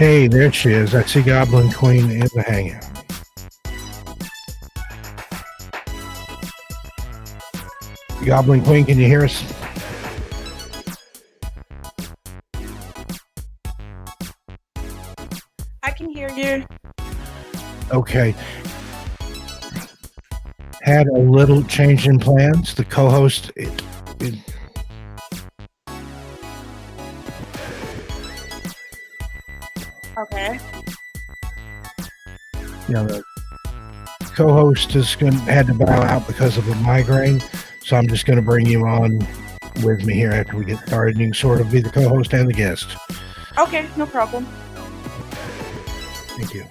Hey, there she is. I see Goblin Queen in the hangout. Goblin Queen, can you hear us? I can hear you. Okay. Had a little change in plans. The co-host, Okay. the co-host had to bow out because of a migraine, so I'm just going to bring you on with me here after we get started. You can sort of be the co-host and the guest. Okay, no problem. Thank you.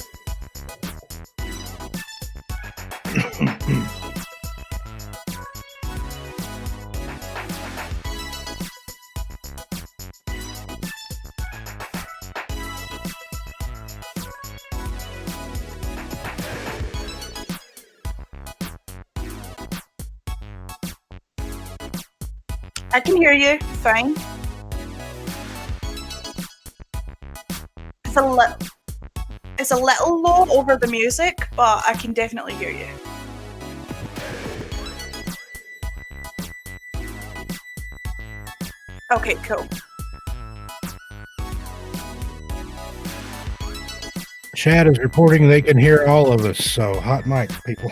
I can hear you. Fine. It's a little low over the music, but I can definitely hear you. Okay, cool. Chad is reporting they can hear all of us, so hot mic, people.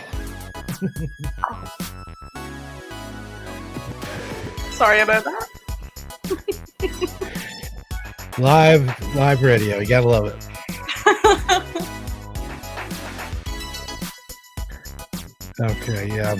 Sorry about that. Live radio, you gotta love it. Okay, yeah.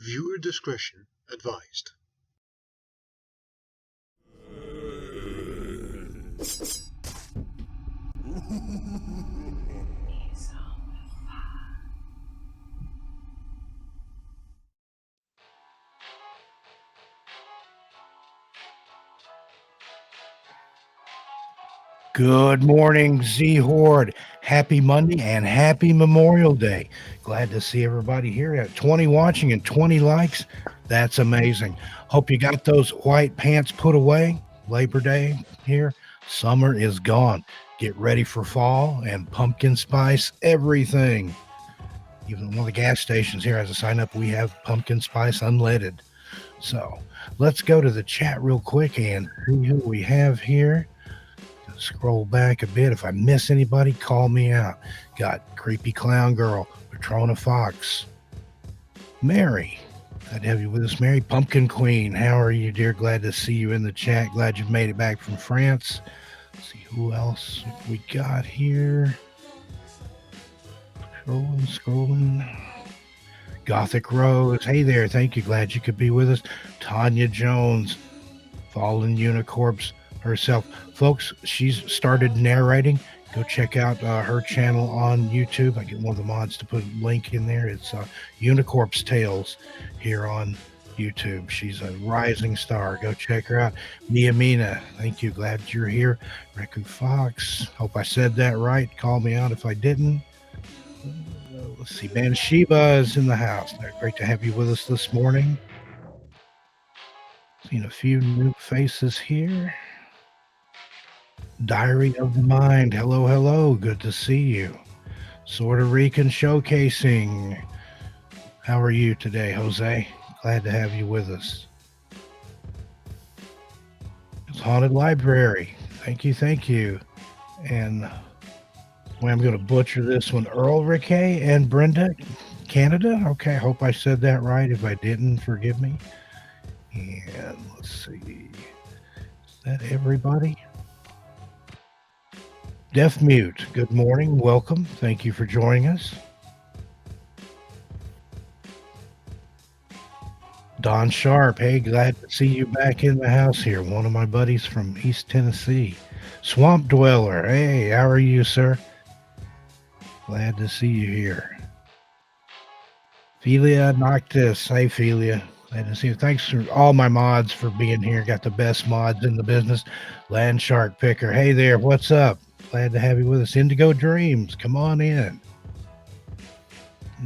Viewer discretion advised. Good morning, Z Horde. Happy Monday and happy Memorial Day. Glad to see everybody here at 20 watching and 20 likes. That's amazing. Hope you got those white pants put away. Labor Day here. Summer is gone. Get ready for fall and pumpkin spice everything. Even one of the gas stations here has a sign up. We have pumpkin spice unleaded. So let's go to the chat real quick and see who we have here. Scroll back a bit. If I miss anybody, call me out. Got Creepy Clown Girl, Patrona Fox, Mary. Glad to have you with us, Mary. Pumpkin Queen, how are you, dear? Glad to see you in the chat. Glad you've made it back from France. Let's see who else we got here. Scrolling. Gothic Rose, hey there. Thank you. Glad you could be with us. Tanya Jones, Fallen Unicorpse herself. Folks, she's started narrating. Go check out her channel on YouTube. I get one of the mods to put a link in there. It's Unicorp's Tales here on YouTube. She's a rising star. Go check her out. Mia Mina, thank you. Glad you're here. Record Fox, hope I said that right. Call me out if I didn't. Let's see. Banshiba is in the house. Great to have you with us this morning. Seen a few new faces here. Diary of the Mind. Hello, hello. Good to see you. Sorta Rican Showcasing. How are you today, Jose? Glad to have you with us. It's Haunted Library. Thank you, thank you. And well, I'm going to butcher this one. Earl Riquet and Brenda, Canada. Okay, I hope I said that right. If I didn't, forgive me. And let's see. Is that everybody? Deaf Mute, good morning. Welcome. Thank you for joining us. Don Sharp, hey, glad to see you back in the house here. One of my buddies from East Tennessee. Swamp Dweller, hey, how are you, sir? Glad to see you here. Philia Noctis, hey, Philia. Glad to see you. Thanks to all my mods for being here. Got the best mods in the business. Land Shark Picker, hey there, what's up? Glad to have you with us. Indigo Dreams, come on in.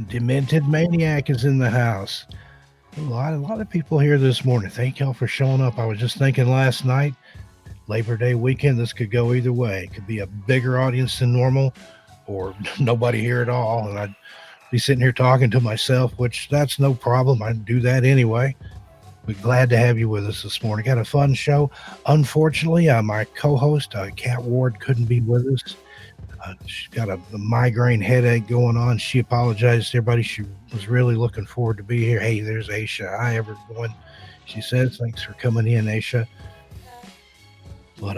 Demented Maniac is in the house. A lot of people here this morning. Thank y'all for showing up. I was just thinking last night, Labor Day weekend, this could go either way. It could be a bigger audience than normal or nobody here at all. And I'd be sitting here talking to myself, which that's no problem. I do that anyway. We're glad to have you with us this morning. Got a fun show. Unfortunately, my co-host, Kat Ward, couldn't be with us. She's got a migraine headache going on. She apologized to everybody. She was really looking forward to be here. Hey, there's Aisha. Hi, everyone. She says, thanks for coming in, Aisha. But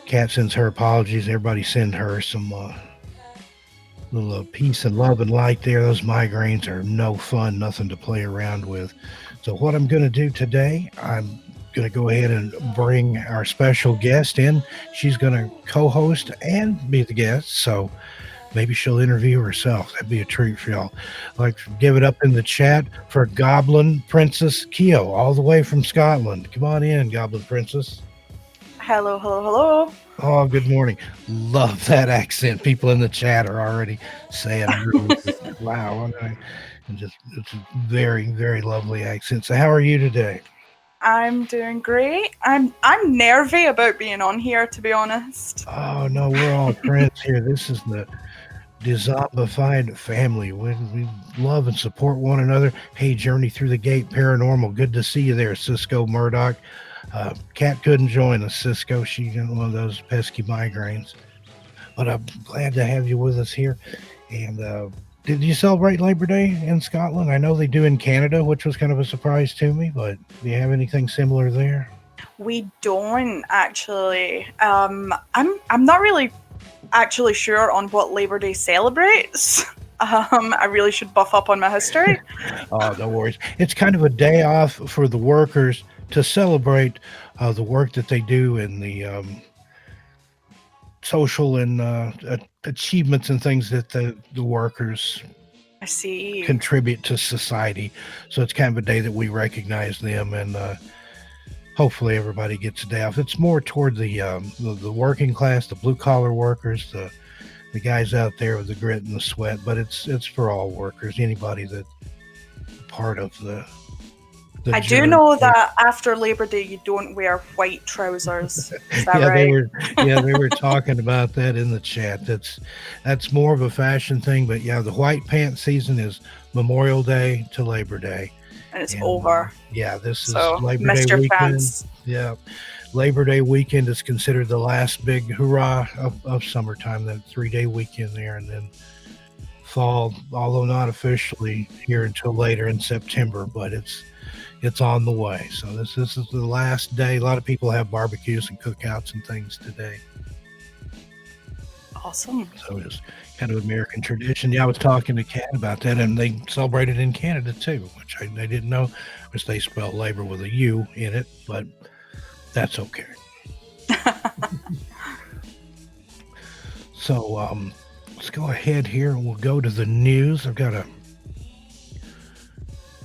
Kat sends her apologies. Everybody send her some little peace and love and light there. Those migraines are no fun, nothing to play around with. So what I'm going to do today, I'm going to go ahead and bring our special guest in. She's going to co-host and be the guest, so maybe she'll interview herself. That'd be a treat for y'all. I'd like to give it up in the chat for Goblin Princess Keo, all the way from Scotland. Come on in, Goblin Princess. Hello, hello, hello. Oh, good morning. Love that accent. People in the chat are already saying, wow. And just it's a very, very lovely accent. So how are you today? I'm doing great. I'm nervy about being on here, to be honest. Oh no, we're all friends here. This is the Dezombified family. We love and support one another. Hey, Journey Through the Gate Paranormal. Good to see you there, Cisco Murdoch. Kat couldn't join us, Cisco. She got one of those pesky migraines. But I'm glad to have you with us here. And did you celebrate Labor Day in Scotland? I know they do in Canada, which was kind of a surprise to me, but do you have anything similar there? We don't actually. I'm not really actually sure on what Labor Day celebrates. I really should buff up on my history. Oh, no worries. It's kind of a day off for the workers to celebrate the work that they do in the social and achievements and things that the workers I see. contribute to society. So it's kind of a day that we recognize them, and hopefully everybody gets a day off. It's more toward the working class, the blue collar workers, the guys out there with the grit and the sweat. But it's for all workers, anybody that part of the I do know that after Labor Day you don't wear white trousers. Is that right? They were talking about that in the chat. That's more of a fashion thing, but yeah, the white pants season is Memorial Day to Labor Day. And it's over. This is so Labor Day weekend. Chance. Yeah. Labor Day weekend is considered the last big hurrah of summertime, that 3-day weekend there, and then fall, although not officially here until later in September, but it's on the way. So this is the last day. A lot of people have barbecues and cookouts and things today. Awesome. So it's kind of American tradition. Yeah, I was talking to Kat about that, and they celebrate it in Canada too, which they didn't know, because they spell labor with a U in it, but that's okay. So let's go ahead here and we'll go to the news. I've got a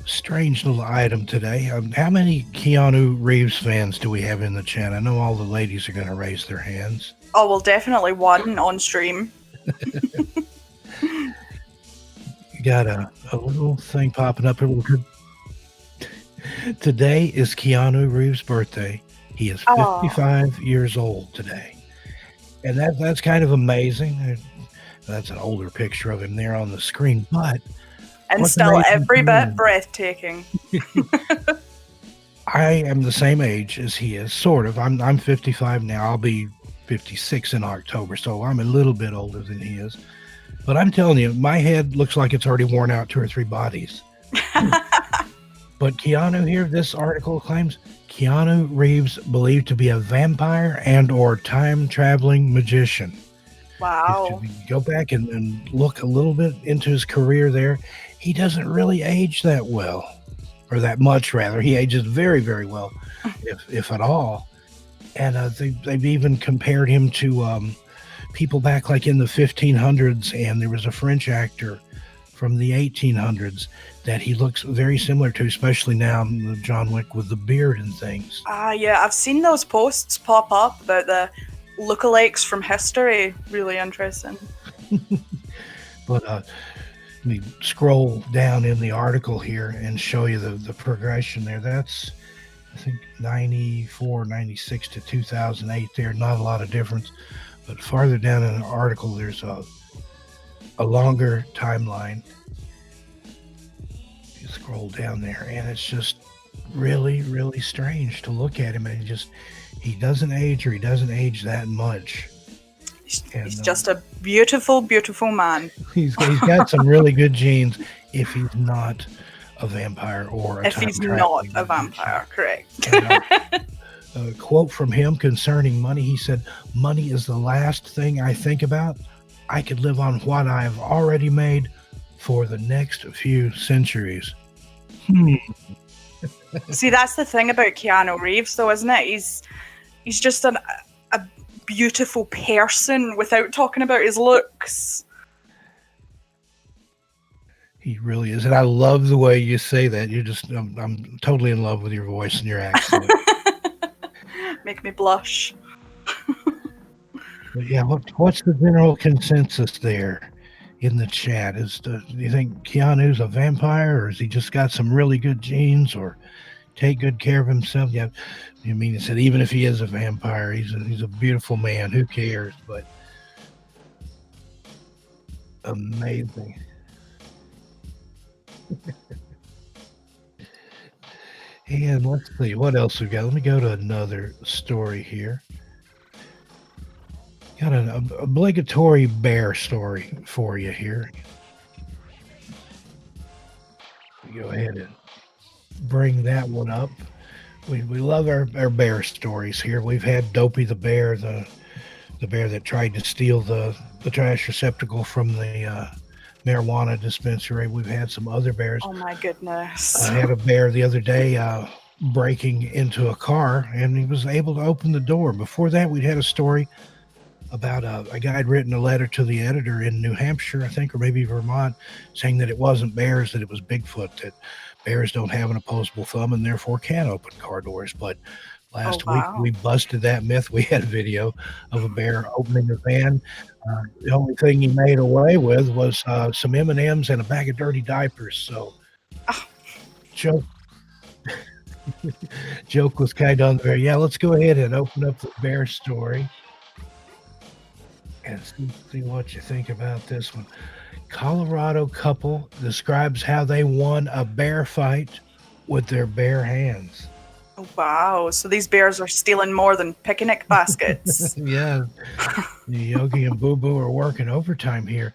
strange little item today. How many Keanu Reeves fans do we have in the chat? I know all the ladies are going to raise their hands. Oh, well, definitely one on stream. You got a little thing popping up here. Today is Keanu Reeves' birthday. He is 55 years old today. And that's kind of amazing. That's an older picture of him there on the screen, but and still every bit breathtaking. I am the same age as he is, sort of. I'm 55 now. I'll be 56 in October, so I'm a little bit older than he is. But I'm telling you, my head looks like it's already worn out 2 or 3 bodies. But Keanu here, this article claims Keanu Reeves believed to be a vampire and or time-traveling magician. Wow. If you go back and look a little bit into his career there, he doesn't really age that well, or that much rather. He ages very, very well, if at all. And they've even compared him to people back like in the 1500s, and there was a French actor from the 1800s that he looks very similar to, especially now, John Wick with the beard and things. Yeah, I've seen those posts pop up about the lookalikes from history. Really interesting. But let me scroll down in the article here and show you the progression there. That's, I think, 94, 96 to 2008 there. Not a lot of difference. But farther down in the article, there's a longer timeline. You scroll down there, and it's just really, really strange to look at him. And he doesn't age, or he doesn't age that much. He's just a beautiful, beautiful man. He's got some really good genes if he's not a vampire or if he's not a vampire, correct. A quote from him concerning money, he said, "Money is the last thing I think about. I could live on what I've already made for the next few centuries." See, that's the thing about Keanu Reeves, though, isn't it? He's just a beautiful person without talking about his looks. He really is, and I love the way you say that. I'm totally in love with your voice and your accent. Make me blush. But yeah, what's the general consensus there in the chat? Do you think Keanu's a vampire, or has he just got some really good genes, or take good care of himself? Yeah, I mean, he said even if he is a vampire, he's a beautiful man. Who cares? But amazing. And let's see what else we got. Let me go to another story here. Got an obligatory bear story for you here. Go ahead and bring that one up. We love our bear stories here. We've had Dopey the bear, the bear that tried to steal the trash receptacle from the marijuana dispensary. We've had some other bears. Oh my goodness. I had a bear the other day breaking into a car, and he was able to open the door. Before that, we'd had a story about a guy had written a letter to the editor in New Hampshire, I think, or maybe Vermont, saying that it wasn't bears, that it was Bigfoot, that bears don't have an opposable thumb and therefore can't open car doors. But last week we busted that myth. We had a video of a bear opening a van. The only thing he made away with was some M&Ms and a bag of dirty diapers. So Joke was kind of on there. Yeah, let's go ahead and open up the bear story and see what you think about this one. Colorado couple describes how they won a bear fight with their bare hands. Oh, wow. So these bears are stealing more than picnic baskets. Yeah, Yogi and Boo Boo are working overtime here.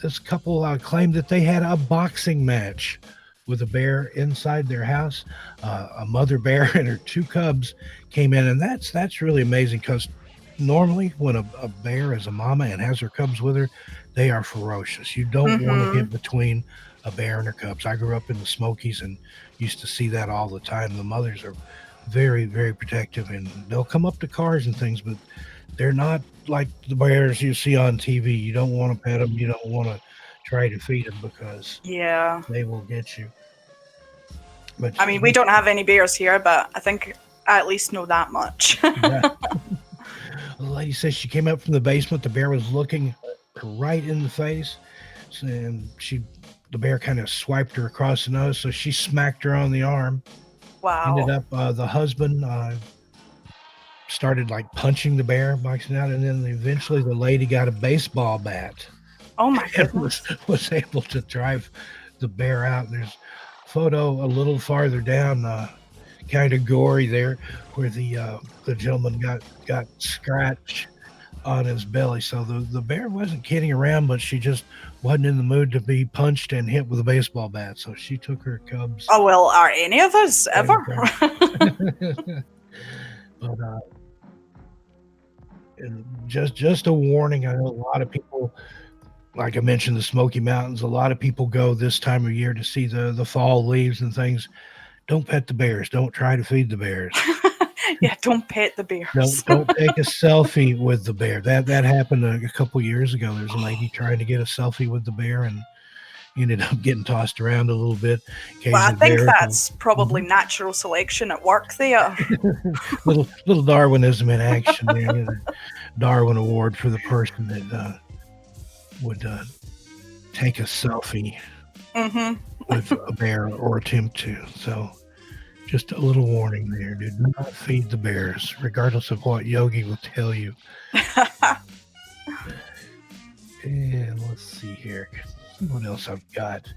This couple claimed that they had a boxing match with a bear inside their house. A mother bear and her 2 cubs came in, and that's really amazing because normally when a bear is a mama and has her cubs with her, they are ferocious. You don't want to get between a bear and her cubs. I grew up in the Smokies and used to see that all the time. The mothers are very, very protective, and they'll come up to cars and things, but they're not like the bears you see on TV. You don't want to pet them. You don't want to try to feed them because they will get you. But I mean, we don't have any bears here, but I think I at least know that much. Yeah. The lady says she came up from the basement. The bear was looking her right in the face, and the bear kind of swiped her across the nose, so she smacked her on the arm. Wow. Ended up the husband started like punching the bear, boxing out, and then eventually the lady got a baseball bat. Oh my And goodness. was able to drive the bear out. There's a photo a little farther down, kind of gory there, where the gentleman got scratched on his belly. So the bear wasn't kidding around, but she just wasn't in the mood to be punched and hit with a baseball bat. So she took her cubs. Oh, well, are any of us ever? But and just a warning. I know a lot of people, like I mentioned, the Smoky Mountains, a lot of people go this time of year to see the fall leaves and things. Don't pet the bears. Don't try to feed the bears. Yeah, don't pet the bears. Don't take a selfie with the bear. That happened a couple years ago. There's a lady trying to get a selfie with the bear and ended up getting tossed around a little bit. Well, I think that's probably natural selection at work there. little Darwinism in action there. The Darwin Award for the person that would take a selfie with a bear or attempt to. So just a little warning there. Do not feed the bears, regardless of what Yogi will tell you. And let's see here. What else I've got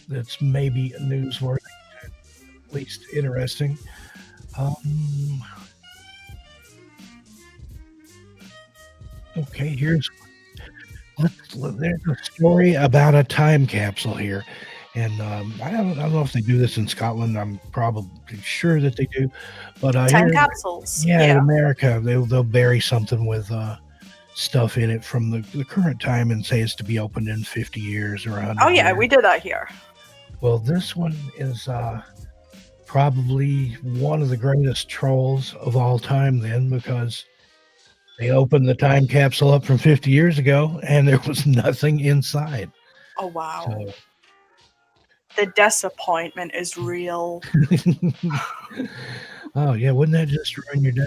that's maybe newsworthy, at least interesting. Okay, there's a story about a time capsule here. And I don't know if they do this in Scotland. I'm probably sure that they do. But Time capsules. In America, they'll bury something with stuff in it from the current time and say it's to be opened in 50 years or 100 Oh, yeah, years. we did that here. Well, this one is probably one of the greatest trolls of all time then, because they opened the time capsule up from 50 years ago and there was nothing inside. Oh, wow. So, the disappointment is real. oh, yeah. Wouldn't that just ruin your day?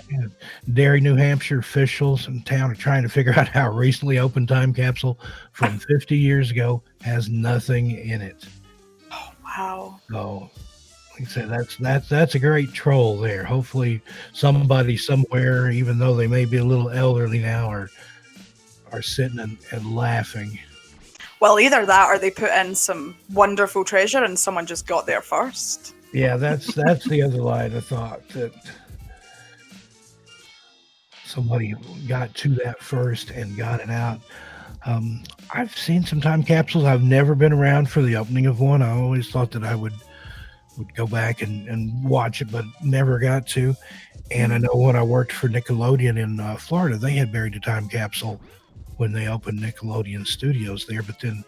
Derry, New Hampshire officials in town are trying to figure out how a recently opened time capsule from 50 years ago has nothing in it. Oh, wow. So, like I said, that's a great troll there. Hopefully somebody somewhere, even though they may be a little elderly now, are sitting and laughing. Well, either that or they put in some wonderful treasure and someone just got there first. Yeah, that's the other line of thought, that somebody got to that first and got it out. I've seen some time capsules. I've never been around for the opening of one. I always thought that I would go back and watch it, but never got to. And I know when I worked for Nickelodeon in Florida, they had buried a time capsule when they opened Nickelodeon Studios there. But then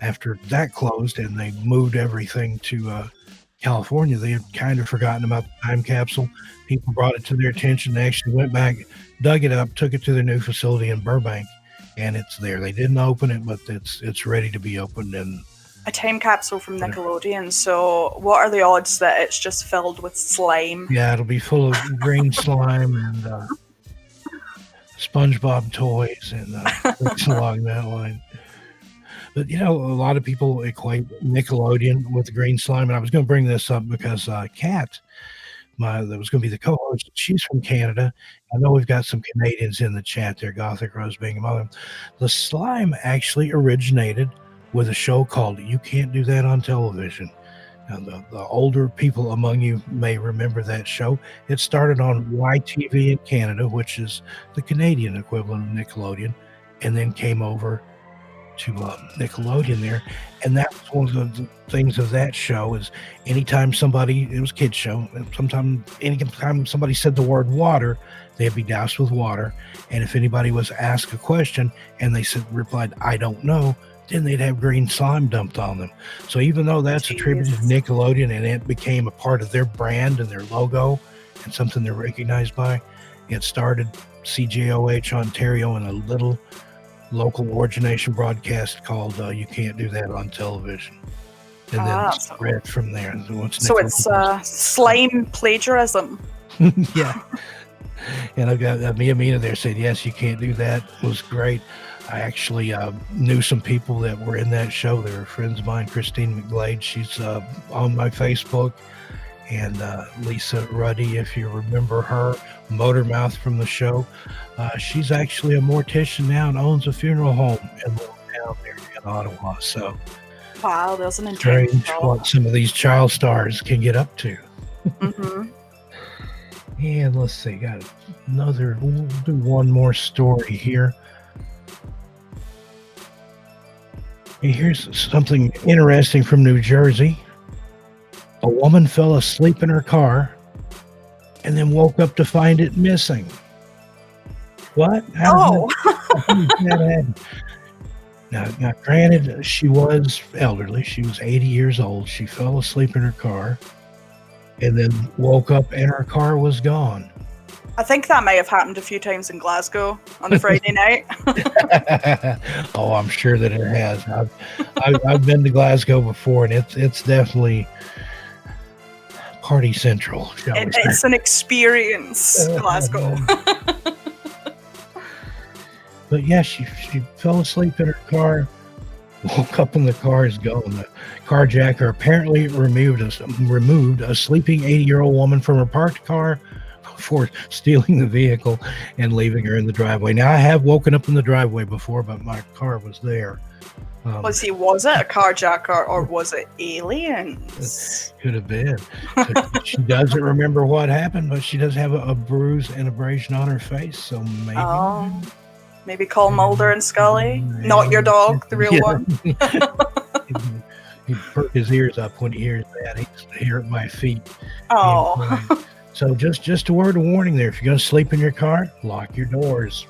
after that closed and they moved everything to California, they had kind of forgotten about the time capsule. People brought it to their attention. They actually went back, dug it up, took it to their new facility in Burbank, and it's there. They didn't open it, but it's ready to be opened. And a time capsule from Nickelodeon. So what are the odds that it's just filled with slime? Yeah, it'll be full of green slime and SpongeBob toys and things along that line. But a lot of people equate Nickelodeon with the green slime, and I was going to bring this up because Kat, that was going to be the co-host, she's from Canada. I know we've got some Canadians in the chat there, Gothic Rose being among them. The slime actually originated with a show called You Can't Do That on Television. Now, the older people among you may remember that show. It started on YTV in Canada, which is the Canadian equivalent of Nickelodeon, and then came over to Nickelodeon there. And that was one of the things of that show is anytime it was a kid's show, anytime somebody said the word water, they'd be doused with water. And if anybody was asked a question and they replied, I don't know, then they'd have green slime dumped on them. So even though that's attributed to Nickelodeon and it became a part of their brand and their logo and something they're recognized by, it started CJOH Ontario in a little local origination broadcast called You Can't Do That on Television. And then spread from there. So it's slime plagiarism. Yeah. And I've got Mia Mina there said, yes, You Can't Do That. It was great. I actually knew some people that were in that show. They were friends of mine, Christine McGlade. She's on my Facebook. And Lisa Ruddy, if you remember her, Motormouth from the show. She's actually a mortician now and owns a funeral home in a little town there in Ottawa. So, wow, there's an strange what some of these child stars can get up to. Mm-hmm. And let's see, we'll do one more story here. And here's something interesting from New Jersey. A woman fell asleep in her car and then woke up to find it missing. What? How did that happen? Now, granted, she was elderly. She was 80 years old. She fell asleep in her car and then woke up and her car was gone. I think that may have happened a few times in Glasgow on a Friday night. Oh, I'm sure that it has. I've been to Glasgow before, and it's definitely party central. It's an experience, Glasgow. But yeah, she fell asleep in her car, woke up and the car is gone. The carjacker apparently removed a sleeping 80-year-old woman from her parked car before stealing the vehicle and leaving her in the driveway. Now, I have woken up in the driveway before, but my car was there. Was it a carjacker or was it aliens? Could have been. So she doesn't remember what happened, but she does have a bruise and abrasion on her face, so maybe. Oh, maybe call Mulder and Scully, not your dog, the real one. He perk his ears up when he hears that. He's here at my feet. Oh. So just a word of warning there. If you're going to sleep in your car, lock your doors.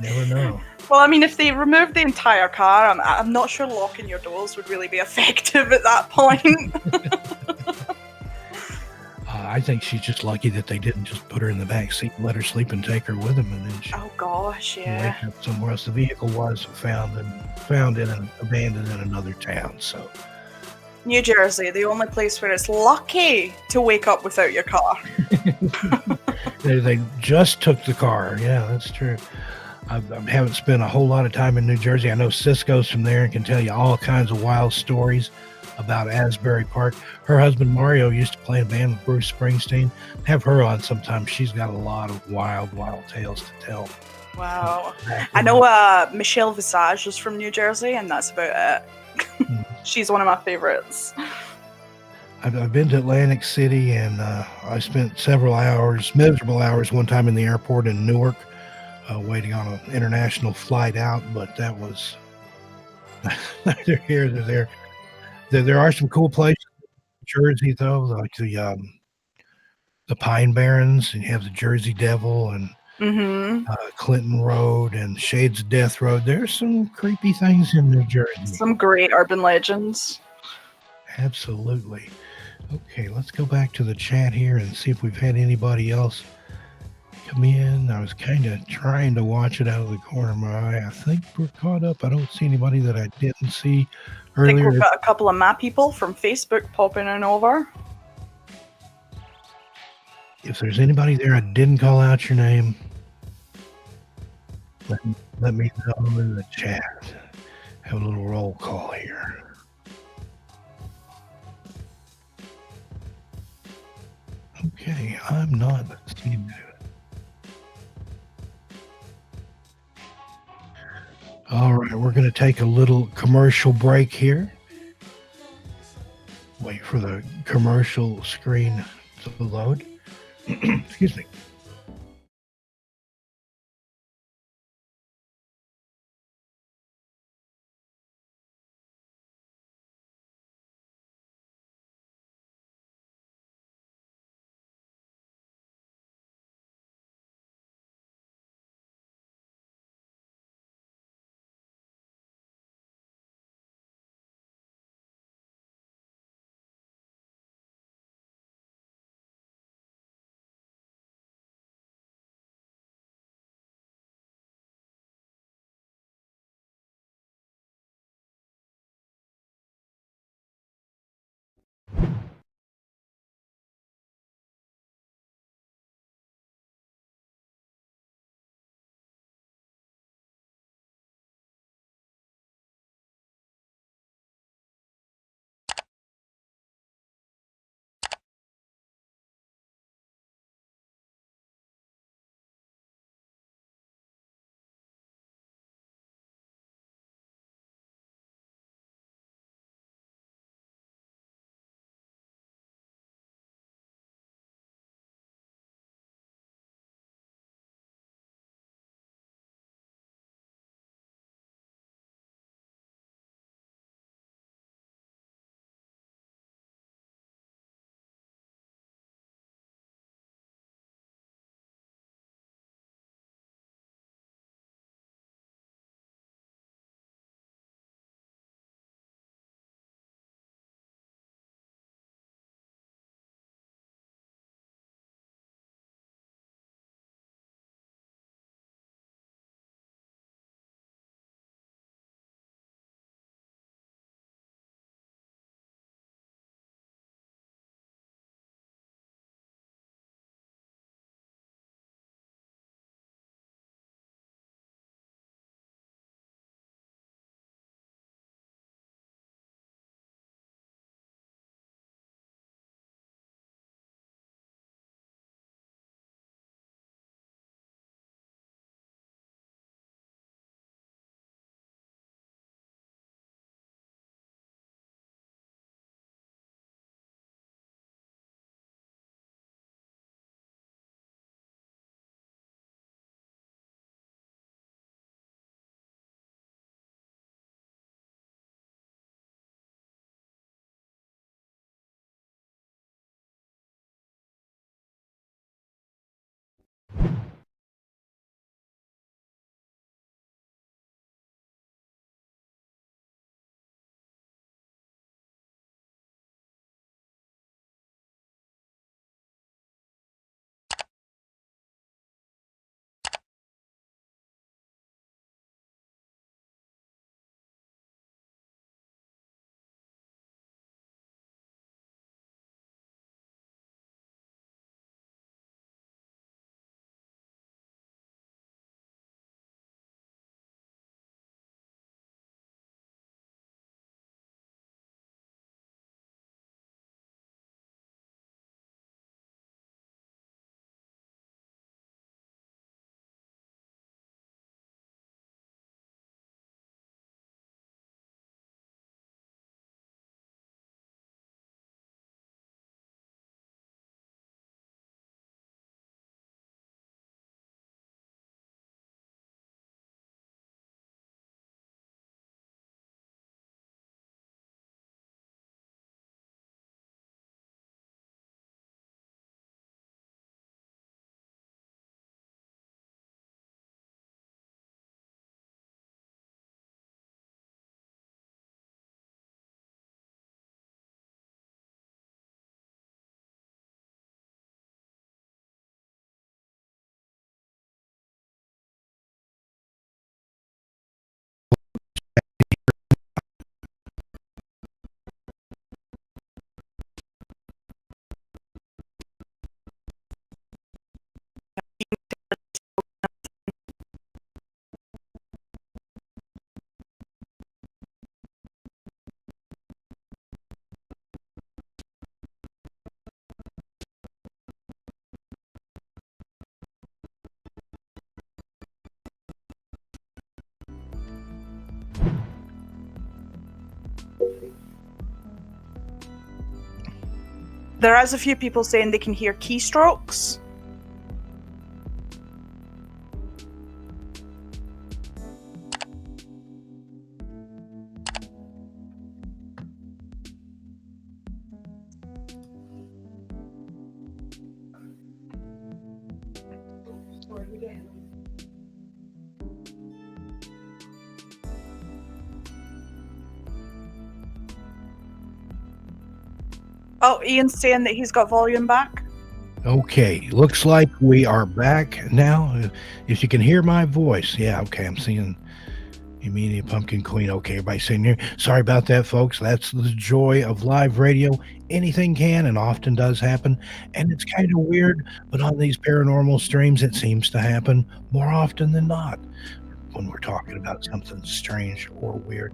Never know. Well, I mean, if they removed the entire car, I'm not sure locking your doors would really be effective at that point. I think she's just lucky that they didn't just put her in the back seat and let her sleep and take her with them, and then she wake up somewhere else. The vehicle was found and abandoned in another town. So, New Jersey, the only place where it's lucky to wake up without your car. They just took the car. Yeah, that's true. I haven't spent a whole lot of time in New Jersey. I know Cisco's from there and can tell you all kinds of wild stories about Asbury Park. Her husband Mario used to play in a band with Bruce Springsteen. Have her on sometime. She's got a lot of wild tales to tell. Wow. I know Michelle Visage is from New Jersey, and that's about it. She's one of my favorites. I've been to Atlantic City, and I spent several hours, miserable hours, one time in the airport in Newark, waiting on an international flight out, but that was neither here nor there. There are some cool places in Jersey, though, like the Pine Barrens, and you have the Jersey Devil, and Clinton Road, and Shades of Death Road. There's some creepy things in New Jersey. Some great urban legends. Absolutely. Okay, let's go back to the chat here and see if we've had anybody else come in. I was kind of trying to watch it out of the corner of my eye. I think we're caught up. I don't see anybody that I didn't see earlier. I think we've got a couple of my people from Facebook popping in over. If there's anybody there I didn't call out your name, let me know in the chat. Have a little roll call here. Okay, I'm not seeing that. All right, we're going to take a little commercial break here. Wait for the commercial screen to load. Excuse me. There is a few people saying they can hear keystrokes. Oh, Ian's saying that he's got volume back. Okay, looks like we are back now. If you can hear my voice, yeah, okay, I'm seeing Emilia Pumpkin Queen. Okay, everybody saying here. Sorry about that, folks. That's the joy of live radio. Anything can and often does happen, and it's kind of weird, but on these paranormal streams, it seems to happen more often than not when we're talking about something strange or weird.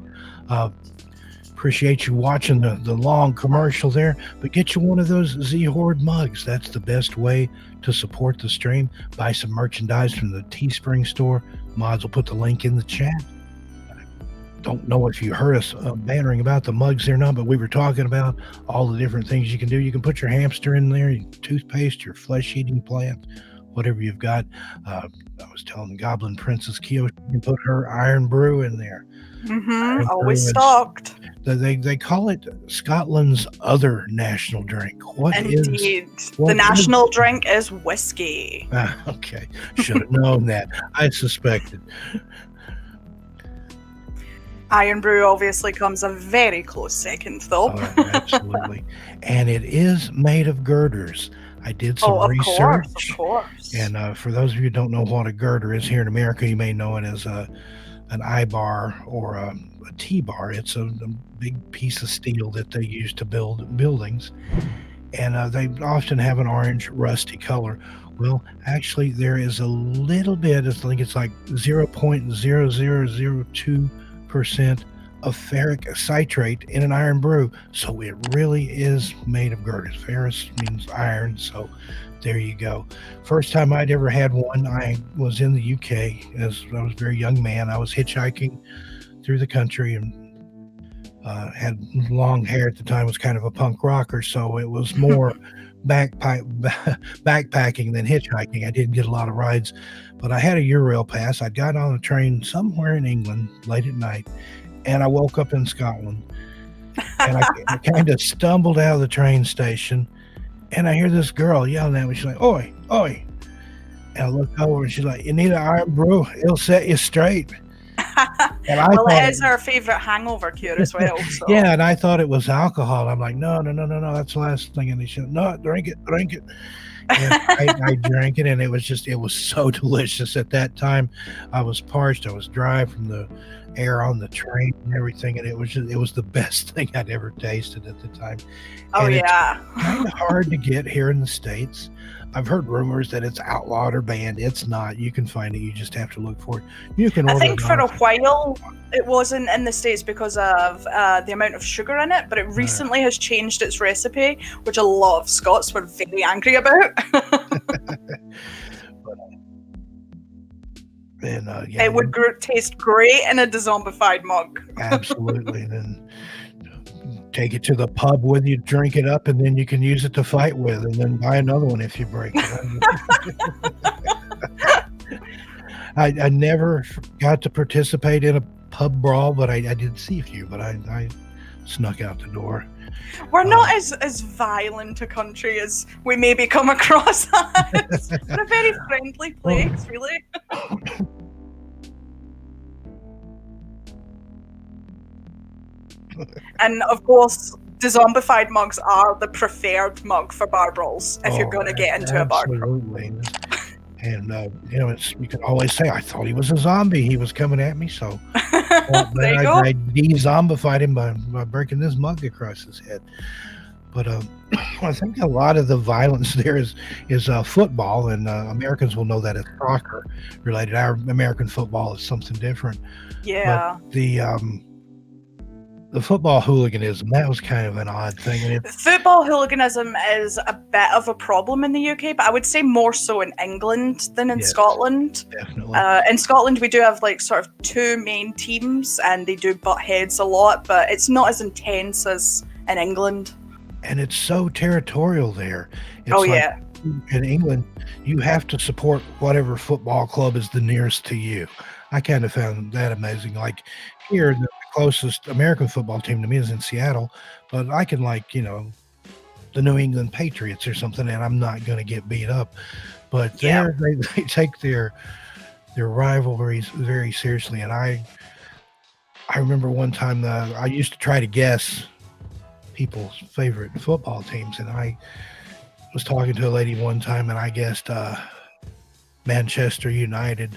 Appreciate you watching the long commercial there, but get you one of those Z-Horde mugs. That's the best way to support the stream. Buy some merchandise from the Teespring store. Mods will put the link in the chat. Don't know if you heard us bantering about the mugs or not, but we were talking about all the different things you can do. You can put your hamster in there, your toothpaste, your flesh-eating plant, whatever you've got. I was telling the Goblin Princess Kyo, you can put her iron brew in there. Mm-hmm. Always stocked. They call it Scotland's other national drink. Indeed. The national drink is whiskey. Okay. Should have known that. I suspected. Iron Brew obviously comes a very close second, though. Oh, absolutely. And it is made of girders. I did some research. Of course. And for those of you who don't know what a girder is, here in America, you may know it as an I-bar or a T-bar. It's a big piece of steel that they use to build buildings. And they often have an orange, rusty color. Well, actually, there is a little bit, I think it's like 0.0002% of ferric citrate in an iron brew. So it really is made of girders. Ferrous means iron, so there you go. First time I'd ever had one, I was in the UK. As I was a very young man, I was hitchhiking through the country and had long hair at the time, was kind of a punk rocker, so it was more backpacking than hitchhiking. I didn't get a lot of rides, but I had a Eurail pass. I got on a train somewhere in England late at night, and I woke up in Scotland, and I kind of stumbled out of the train station, and I hear this girl yelling at me. She's like, "Oi, oi." And I look over, and she's like, "You need an iron brew? It'll set you straight." Well, it is our favorite hangover cure as well. So. Yeah, and I thought it was alcohol. I'm like, no, that's the last thing. And they said, "No, drink it." And I drank it, and it was so delicious. At that time, I was parched. I was dry from the air on the train and everything, and it was the best thing I'd ever tasted at the time. Oh, yeah. It's kind of hard to get here in the States. I've heard rumors that it's outlawed or banned. It's not. You can find it. You just have to look for it. You can order. I think for a while it wasn't in the States because of the amount of sugar in it, but it recently has changed its recipe, which a lot of Scots were very angry about. It would taste great in a Dezombified mug. Absolutely. Then take it to the pub with you, drink it up, and then you can use it to fight with, and then buy another one if you break it. I never got to participate in a pub brawl, but I did see a few, but I snuck out the door. We're not as violent a country as we maybe come across as. We're a very friendly place, really. And of course, Dezombified mugs are the preferred mug for bar brawls if you're going to get into a bar brawl. Absolutely. And you can always say, "I thought he was a zombie. He was coming at me." So there you go. I de-zombified him by breaking this mug across his head. But I think a lot of the violence there is football, and Americans will know that it's soccer related. Our American football is something different. Yeah. But the football hooliganism, that was kind of an odd thing. And football hooliganism is a bit of a problem in the UK, but I would say more so in England than in Scotland. Definitely. In Scotland, we do have like sort of two main teams, and they do butt heads a lot, but it's not as intense as in England. and it's so territorial there. Oh It's like yeah. in England, you have to support whatever football club is the nearest to you. I kind of found that amazing. Like here, the closest American football team to me is in Seattle, but I can like, the New England Patriots or something, and I'm not going to get beat up. But Yeah. there, they take their rivalries very seriously. And I remember one time I used to try to guess people's favorite football teams, and I was talking to a lady one time, and I guessed Manchester United,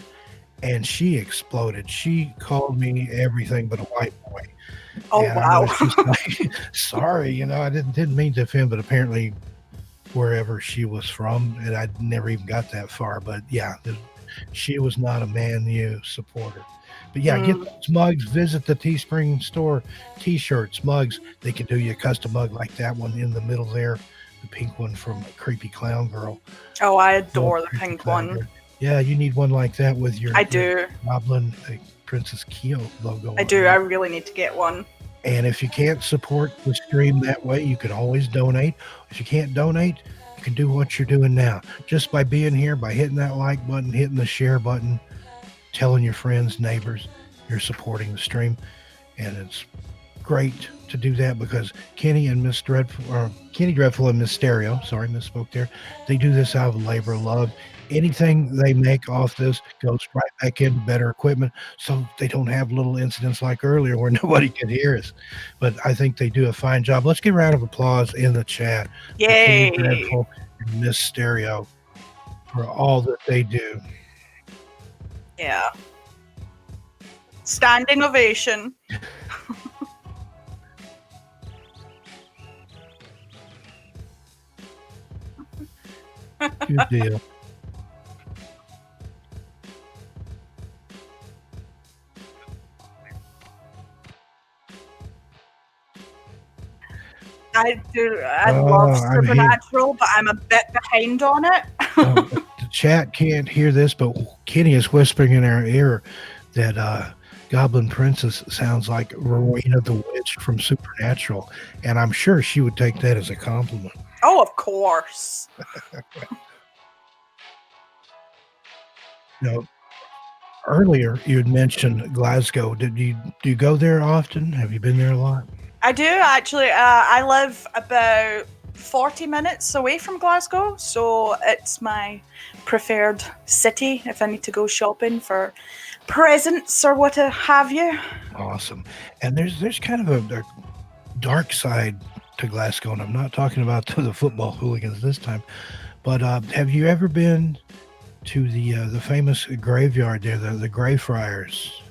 and she exploded. She called me everything but a white boy, Oh and I wow. was just like, "Sorry, I didn't mean to offend," but apparently wherever she was from, and I never even got that far. But yeah, she was not a Man U supporter. But yeah, get Mm. those mugs. Visit the Teespring store. T-shirts, mugs. They can do you a custom mug like that one in the middle there, the pink one from Creepy Clown Girl. Oh, I Love adore the Creepy pink Clown one. Girl. Yeah, you need one like that with your I do. Goblin Princess Keo logo. I on do. it. I really need to get one. And if you can't support the stream that way, you can always donate. If you can't donate, you can do what you're doing now. Just by being here, by hitting that like button, hitting the share button, telling your friends, neighbors, you're supporting the stream. And it's great to do that because Kenny and Miss Dreadful, or Kenny Dreadful and Miss Stereo, sorry, misspoke there, they do this out of labor of love. Anything they make off this goes right back into better equipment, so they don't have little incidents like earlier where nobody could hear us. But I think they do a fine job. Let's give a round of applause in the chat for Kenny Yay. Dreadful and Miss Stereo for all that they do. Yeah. Standing ovation. Good deal. I do. I love I'm here. Supernatural, but I'm a bit behind on it. The chat can't hear this, but Kenny is whispering in our ear that Goblin Princess sounds like Rowena the Witch from Supernatural, and I'm sure she would take that as a compliment. Oh, of course. Earlier you had mentioned Glasgow. Do you go there often? Have you been there a lot? I do actually. I live about 40 minutes away from Glasgow, so it's my preferred city if I need to go shopping for presents or what have you. Awesome. And there's kind of a dark side to Glasgow, and I'm not talking about the football hooligans this time, but have you ever been to the famous graveyard there, the Greyfriars?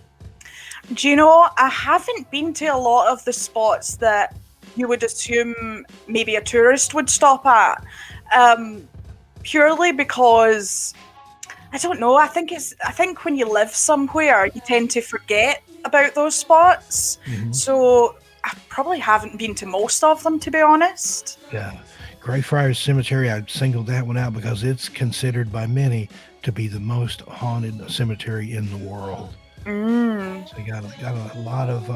Do you know, I haven't been to a lot of the spots that you would assume maybe a tourist would stop at, purely because I don't know. I think when you live somewhere, you tend to forget about those spots. Mhm. So I probably haven't been to most of them, to be honest. Yeah. Greyfriars Cemetery, I singled that one out because it's considered by many to be the most haunted cemetery in the world. Mm. So you got a lot of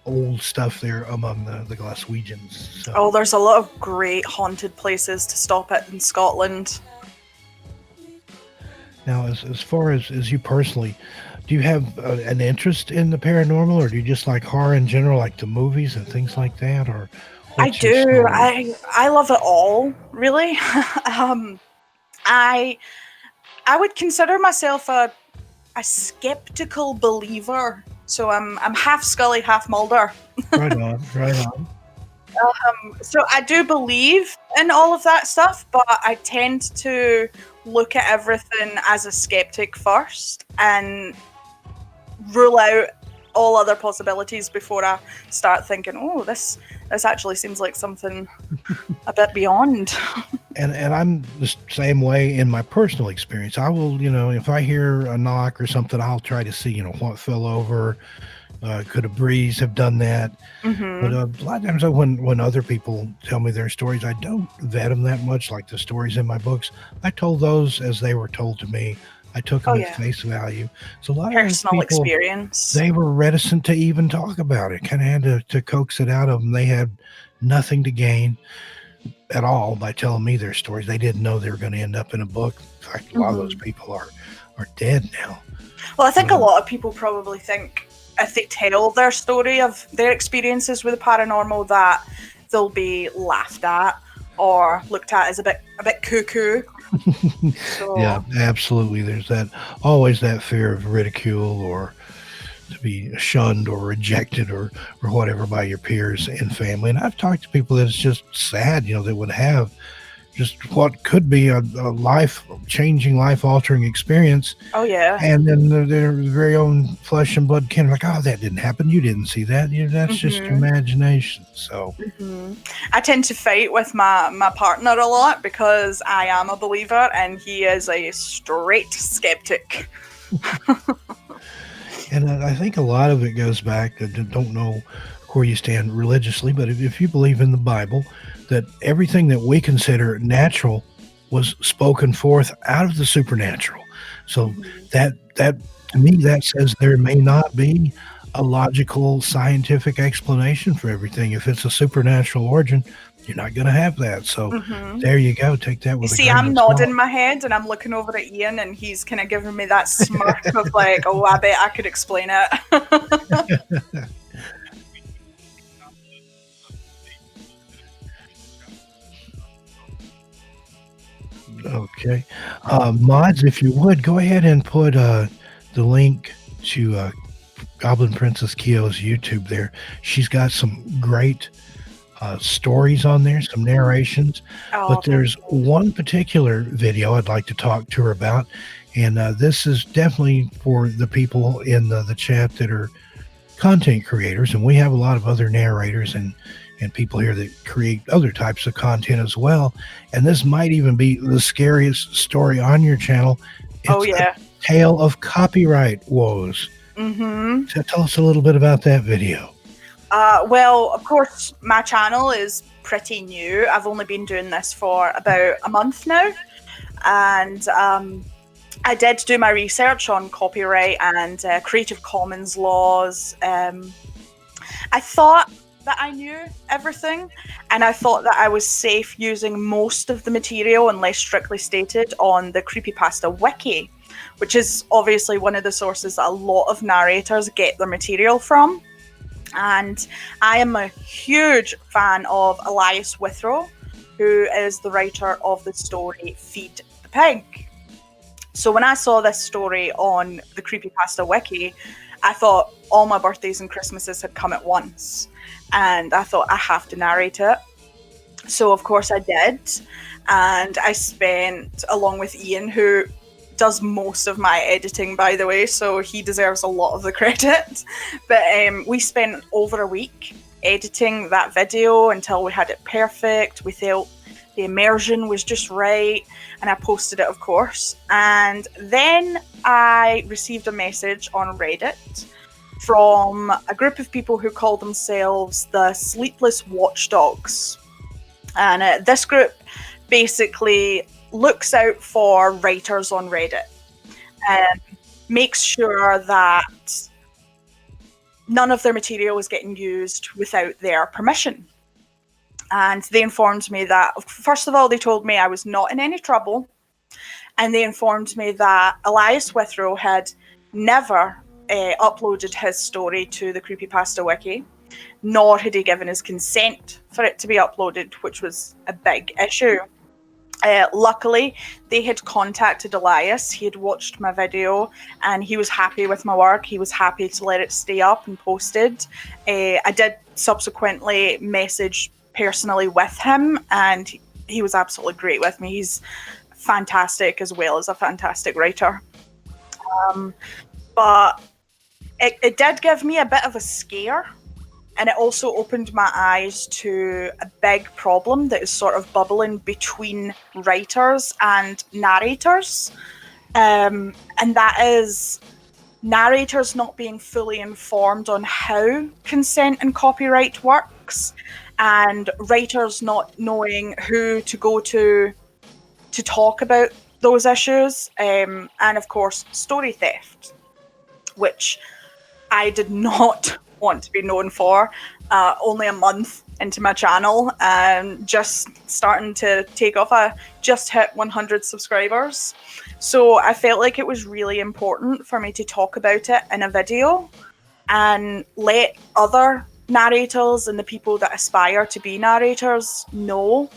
old stuff there among the Glaswegians. So. Oh, there's a lot of great haunted places to stop at in Scotland. Now, as far as you personally, do you have an interest in the paranormal, or do you just like horror in general, like the movies and things like that, or I what's your do. story? I love it all, really. I would consider myself a skeptical believer. So I'm half Scully, half Mulder. Right on, right on. So I do believe in all of that stuff, but I tend to look at everything as a skeptic first and rule out all other possibilities before I start thinking, oh, this actually seems like something a bit beyond. And I'm the same way in my personal experience. I will, if I hear a knock or something, I'll try to see, what fell over. Could a breeze have done that? Mm-hmm. But a lot of times when other people tell me their stories, I don't vet them that much, like the stories in my books. I told those as they were told to me. I took them at face value. So a lot of personal people, experience. they were reticent to even talk about it. Kind of had to coax it out of them. They had nothing to gain at all by telling me their stories. They didn't know they were going to end up in a book. In fact, a lot of those people are dead now. Well, I think a lot of people probably think if they tell their story of their experiences with the paranormal that they'll be laughed at or looked at as a bit cuckoo. So, yeah, absolutely. There's always that fear of ridicule or to be shunned or rejected or whatever by your peers and family. And I've talked to people that it's just sad, that would have just what could be a life-changing, life-altering experience. Oh, yeah. And then their very own flesh and blood kin, like, oh, that didn't happen. You didn't see that. That's just your imagination. So I tend to fight with my partner a lot because I am a believer and he is a straight skeptic. And I think a lot of it goes back to, don't know where you stand religiously, but if you believe in the Bible, that everything that we consider natural was spoken forth out of the supernatural. So that to me, that says there may not be a logical scientific explanation for everything. If it's a supernatural origin, you're not going to have that. So there you go. Take that with a grain of salt. I'm nodding my head and I'm looking over at Ian and he's kind of giving me that smirk of like, oh, I bet I could explain it. Okay. Mods, if you would, go ahead and put the link to Goblin Princess Kyo's YouTube there. She's got some great stories on there, some narrations. But there's one particular video I'd like to talk to her about. And this is definitely for the people in the chat that are content creators. And we have a lot of other narrators and people here that create other types of content as well. And this might even be the scariest story on your channel. It's a tale of copyright woes. So tell us a little bit about that video. Well, of course, my channel is pretty new. I've only been doing this for about a month now. And I did do my research on copyright and Creative Commons laws. I thought that I knew everything, and I thought that I was safe using most of the material, unless strictly stated, on the Creepypasta Wiki, which is obviously one of the sources that a lot of narrators get their material from. And I am a huge fan of Elias Withrow, who is the writer of the story Feed the Pig. So when I saw this story on the Creepypasta Wiki, I thought all my birthdays and Christmases had come at once. And I thought I have to narrate it. So of course I did. And I spent, along with Ian, who does most of my editing, by the way, so he deserves a lot of the credit. But we spent over a week editing that video until we had it perfect. We felt the immersion was just right. And I posted it, of course. And then I received a message on Reddit from a group of people who call themselves the Sleepless Watchdogs. And this group basically looks out for writers on Reddit and makes sure that none of their material is getting used without their permission. And they informed me that, first of all, they told me I was not in any trouble. And they informed me that Elias Withrow had never uploaded his story to the Creepypasta Wiki, nor had he given his consent for it to be uploaded, which was a big issue. Luckily, they had contacted Elias. He had watched my video and he was happy with my work. He was happy to let it stay up and posted. I did subsequently message personally with him and he was absolutely great with me. He's fantastic as well as a fantastic writer. But it did give me a bit of a scare. And it also opened my eyes to a big problem that is sort of bubbling between writers and narrators. And that is narrators not being fully informed on how consent and copyright works, and writers not knowing who to go to talk about those issues. And of course, story theft, which I did not want to be known for. Only a month into my channel, and just starting to take off. I just hit 100 subscribers. So I felt like it was really important for me to talk about it in a video and let other narrators and the people that aspire to be narrators know,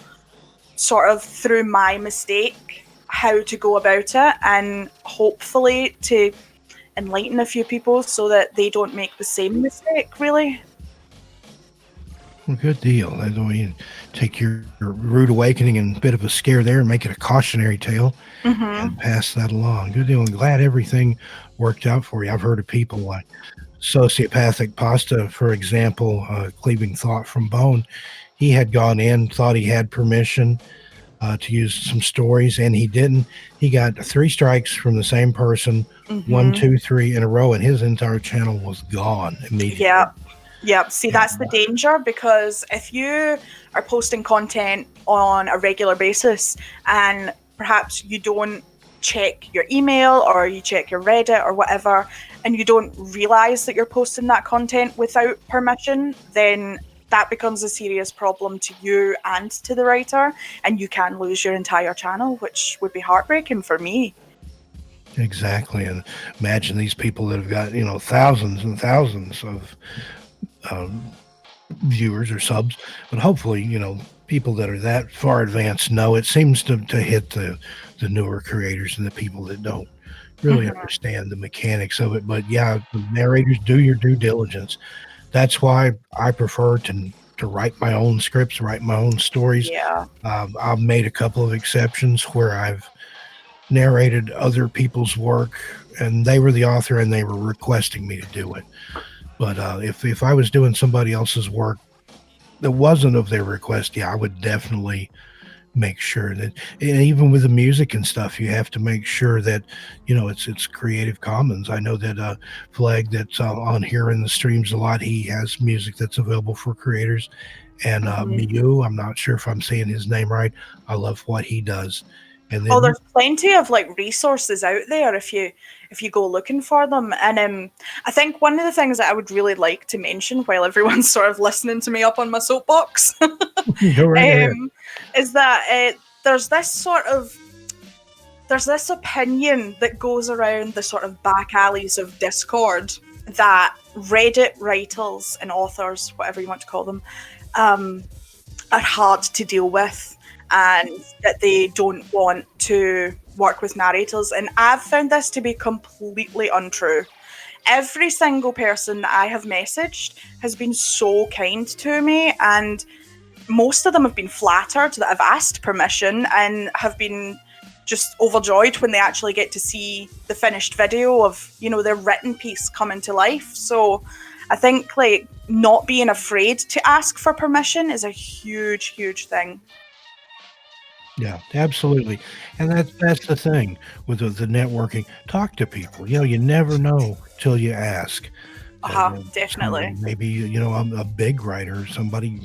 sort of through my mistake, how to go about it, and hopefully to enlighten a few people so that they don't make the same mistake, really. Well, good deal. That's why you take your rude awakening and a bit of a scare there and make it a cautionary tale and pass that along. Good deal. I'm glad everything worked out for you. I've heard of people like Sociopathic Pasta, for example, Cleaving Thought from Bone. He had gone in, thought he had permission to use some stories, and he didn't. He got 3 strikes from the same person, 1, 2, 3 in a row, and his entire channel was gone immediately. Yep. See, that's the danger, because if you are posting content on a regular basis and perhaps you don't check your email or you check your Reddit or whatever, and you don't realize that you're posting that content without permission, then that becomes a serious problem to you and to the writer, and you can lose your entire channel, which would be heartbreaking for me. Exactly. And imagine these people that have got, thousands and thousands of viewers or subs, but hopefully, people that are that far advanced know. It seems to hit the newer creators and the people that don't really understand the mechanics of it. But yeah, the narrators, do your due diligence. That's why I prefer to write my own scripts, write my own stories. I've made a couple of exceptions where I've narrated other people's work and they were the author and they were requesting me to do it. But if I was doing somebody else's work that wasn't of their request, I would definitely make sure that, and even with the music and stuff, you have to make sure that, it's Creative Commons. I know that Flag that's on here in the streams a lot, he has music that's available for creators. And Miu, I'm not sure if I'm saying his name right. I love what he does. And then, there's plenty of resources out there if you go looking for them. And I think one of the things that I would really like to mention while everyone's sort of listening to me up on my soapbox is that there's this opinion that goes around the sort of back alleys of Discord that Reddit writers and authors, whatever you want to call them, are hard to deal with, and that they don't want to work with narrators. And I've found this to be completely untrue. Every single person that I have messaged has been so kind to me, and most of them have been flattered that I've asked permission and have been just overjoyed when they actually get to see the finished video of, their written piece coming to life. So I think not being afraid to ask for permission is a huge, huge thing. Yeah, absolutely. And that's the thing with the networking. Talk to people. You never know till you ask. Definitely. Maybe, I'm a big writer, somebody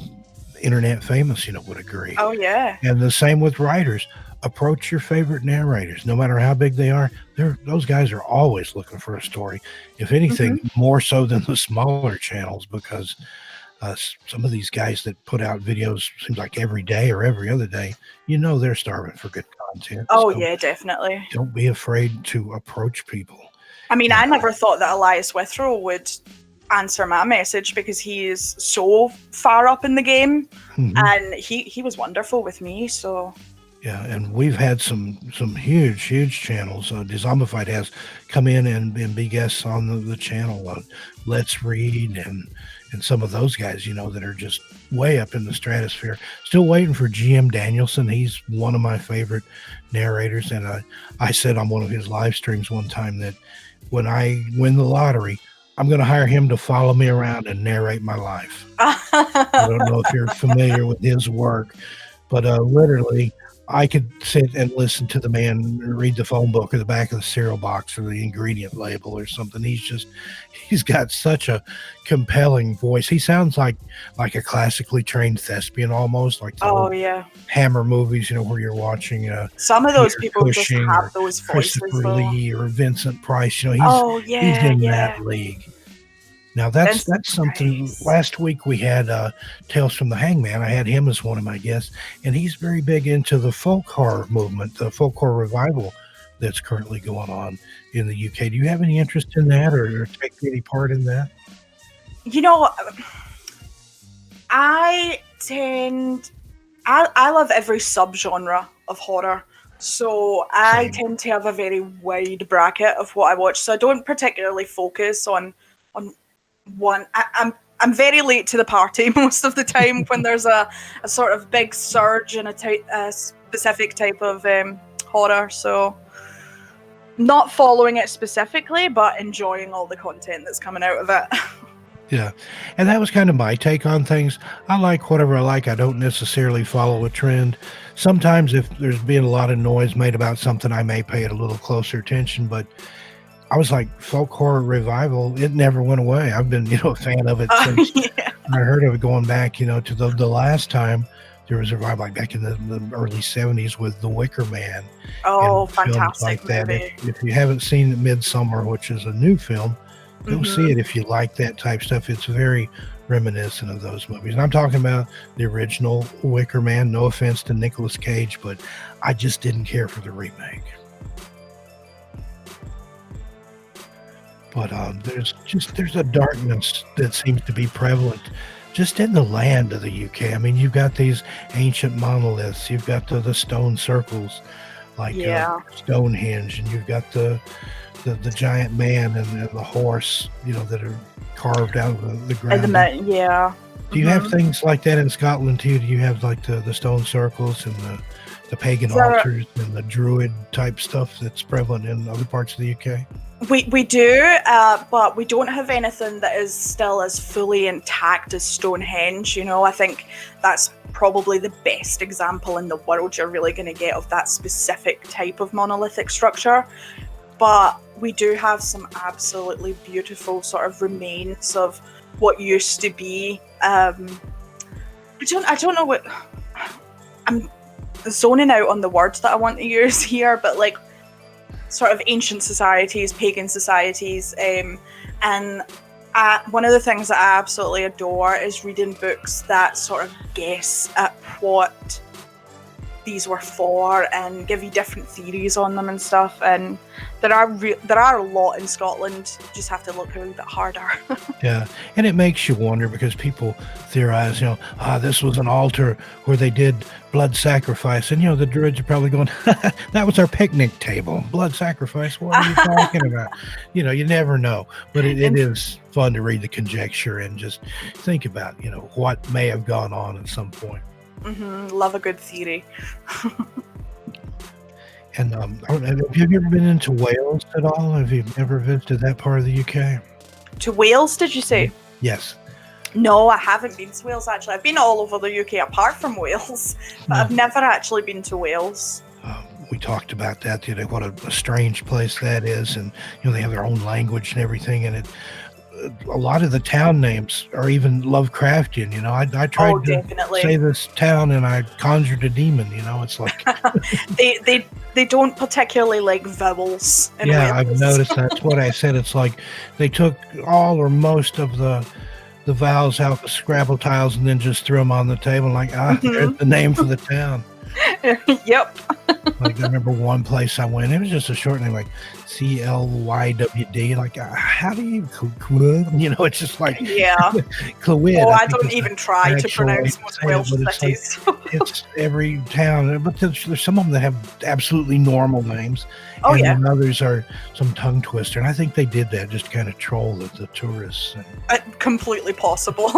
internet famous, would agree. Oh, yeah. And the same with writers. Approach your favorite narrators, no matter how big they are. Those guys are always looking for a story. If anything, more so than the smaller channels, because some of these guys that put out videos seems like every day or every other day, they're starving for good content. Oh, yeah, definitely. Don't be afraid to approach people. I mean, I never thought that Elias Withrow would answer my message, because he is so far up in the game, and he was wonderful with me. So yeah, and we've had some huge channels. Dezombified has come in and be guests on the channel. Let's Read and some of those guys, that are just way up in the stratosphere. Still waiting for GM Danielson. He's one of my favorite narrators, and I said on one of his live streams one time that when I win the lottery, I'm going to hire him to follow me around and narrate my life. I don't know if you're familiar with his work, but literally, I could sit and listen to the man read the phone book or the back of the cereal box or the ingredient label or something. He's got such a compelling voice. He sounds like a classically trained thespian, almost like Hammer movies, where you're watching some of those Peter people Cushing just have those voices. Christopher Lee or Vincent Price. He's in that league. Now that's Instant something. spice. Last week we had Tales from the Hangman. I had him as one of my guests, and he's very big into the folk horror movement, the folk horror revival that's currently going on in the UK. Do you have any interest in that, or take any part in that? You know, I tend I love every subgenre of horror. So I Same. tend to have a very wide bracket of what I watch. So I don't particularly focus on one. I'm very late to the party most of the time when there's a sort of big surge in a specific type of horror. So not following it specifically, but enjoying all the content that's coming out of it. Yeah. And that was kind of my take on things. I like whatever I like. I don't necessarily follow a trend. Sometimes if there's been a lot of noise made about something, I may pay it a little closer attention. But I was like, folk horror revival, it never went away. I've been, a fan of it since Yeah. I heard of it going back, to the last time there was a revival, like back in the early 70s with The Wicker Man Oh, and films fantastic like that. movie. If you haven't seen Midsummer, which is a new film, go see Mhm. it if you like that type stuff. It's very reminiscent of those movies. And I'm talking about the original Wicker Man. No offense to Nicolas Cage, but I just didn't care for the remake. But there's a darkness that seems to be prevalent just in the land of the UK. I mean, you've got these ancient monoliths, you've got the stone circles like Yeah. Stonehenge, and you've got the giant man and the horse, that are carved out of the And ground. yeah. Do you have Mhm. things like that in Scotland too? Do you have like the stone circles and the pagan There altars and the druid type stuff that's prevalent in other parts of the UK? we do, but we don't have anything that is still as fully intact as Stonehenge. I think that's probably the best example in the world you're really going to get of that specific type of monolithic structure. But we do have some absolutely beautiful sort of remains of what used to be. I don't know what. I'm zoning out on the words that I want to use here, but like sort of ancient societies, pagan societies, and one of the things that I absolutely adore is reading books that sort of guess at what these were for and give you different theories on them and stuff. And there are a lot in Scotland. You just have to look a little bit harder. Yeah, and it makes you wonder because people theorize, this was an altar where they did blood sacrifice, and the druids are probably going, that was our picnic table, blood sacrifice. What are you talking about? You never know, but it is fun to read the conjecture and just think about, what may have gone on at some point. Love a good theory. And have you ever been into Wales at all? Have you ever visited that part of the UK? To Wales, did you say? Yes. No, I haven't been to Wales actually. I've been all over the UK apart from Wales, but I've never actually been to Wales. We talked about that today. What a strange place that is, and they have their own language and everything, and a lot of the town names are even Lovecraftian. I tried to definitely. say this town and I conjured a demon. It's like they don't particularly like vowels. In yeah, Wales. I've noticed that's what I said. It's like they took all or most of the vowels out the Scrabble tiles and then just threw them on the table. Like there's the name for the town. Yep. Like I remember one place I went, it was just a short name, like CLYWD. Like how do you, it's just like Yeah. Clwyd. Oh, I think don't is even the try to actual way pronounce to most say it, Welsh but it's like, cities. it's every town, but there's some of them that have absolutely normal names, Oh, and yeah. then others are some tongue twister. And I think they did that just to kind of troll the tourists. Completely possible.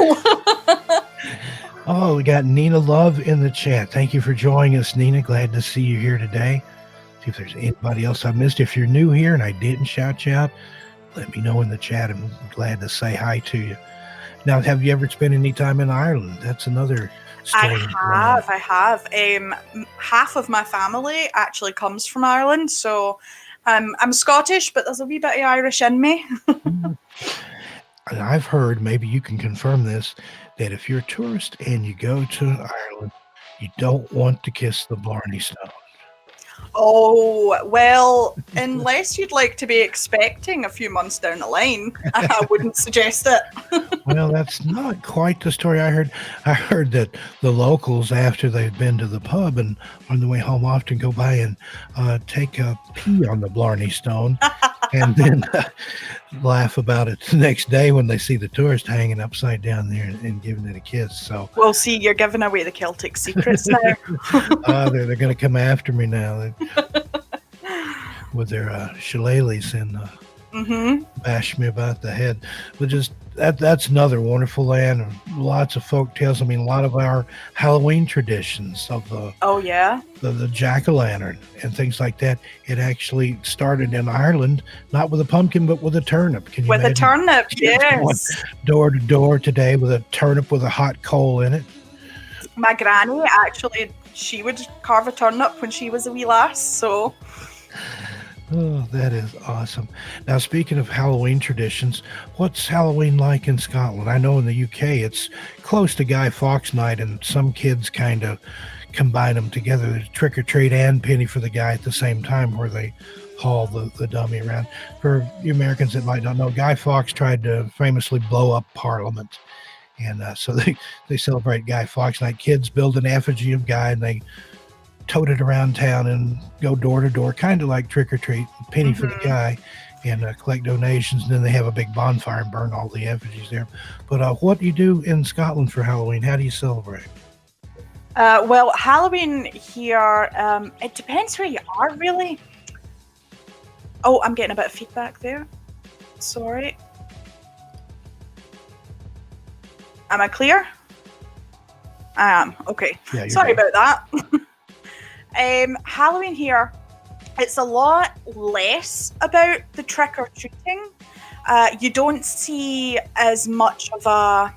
Oh, we got Nina Love in the chat. Thank you for joining us, Nina. Glad to see you here today. See if there's anybody else I missed. If you're new here and I didn't shout you out, let me know in the chat. I'm glad to say hi to you. Now, have you ever spent any time in Ireland? That's another story. I have. Half of my family actually comes from Ireland, so I'm Scottish, but there's a wee bit of Irish in me. And I've heard, maybe you can confirm this, that if you're a tourist and you go to Ireland, you don't want to kiss the Blarney Stone. Oh, well, unless you'd like to be expecting a few months down the line, I wouldn't suggest it. Well, that's not quite the story I heard. I heard that the locals, after they've been to the pub and on the way home, often go by and take a pee on the Blarney Stone and then laugh about it the next day when they see the tourist hanging upside down there and giving it a kiss. So, Well, see, you're giving away the Celtic secrets now. they're going to come after me now with their shillelaghs and bash me about the head. But just that's another wonderful land. Lots of folk tales. I mean, a lot of our Halloween traditions of the Oh, yeah. the jack-o'-lantern and things like that. It actually started in Ireland, not with a pumpkin, but with a turnip. Can you With a imagine turnip, kids going yes. door to door today with a turnip with a hot coal in it? My granny, actually, she would carve a turnip when she was a wee lass, so... Oh, that is awesome. Now, speaking of Halloween traditions, what's Halloween like in Scotland? I know in the UK it's close to Guy Fawkes Night, and some kids kind of combine them together. There's trick or treat and penny for the guy at the same time, where they haul the dummy around. For you Americans that might not know, Guy Fawkes tried to famously blow up Parliament. And so they celebrate Guy Fawkes Night. Kids build an effigy of Guy and they tote it around town and go door to door, kind of like trick or treat, penny for the guy, and collect donations. And then they have a big bonfire and burn all the effigies there. But what do you do in Scotland for Halloween? How do you celebrate? Well, Halloween here, it depends where you are, really. Oh, I'm getting a bit of feedback there. Sorry. Am I clear? I am. Okay. Yeah, Sorry about that. Halloween here, it's a lot less about the trick-or-treating. You don't see as much of a...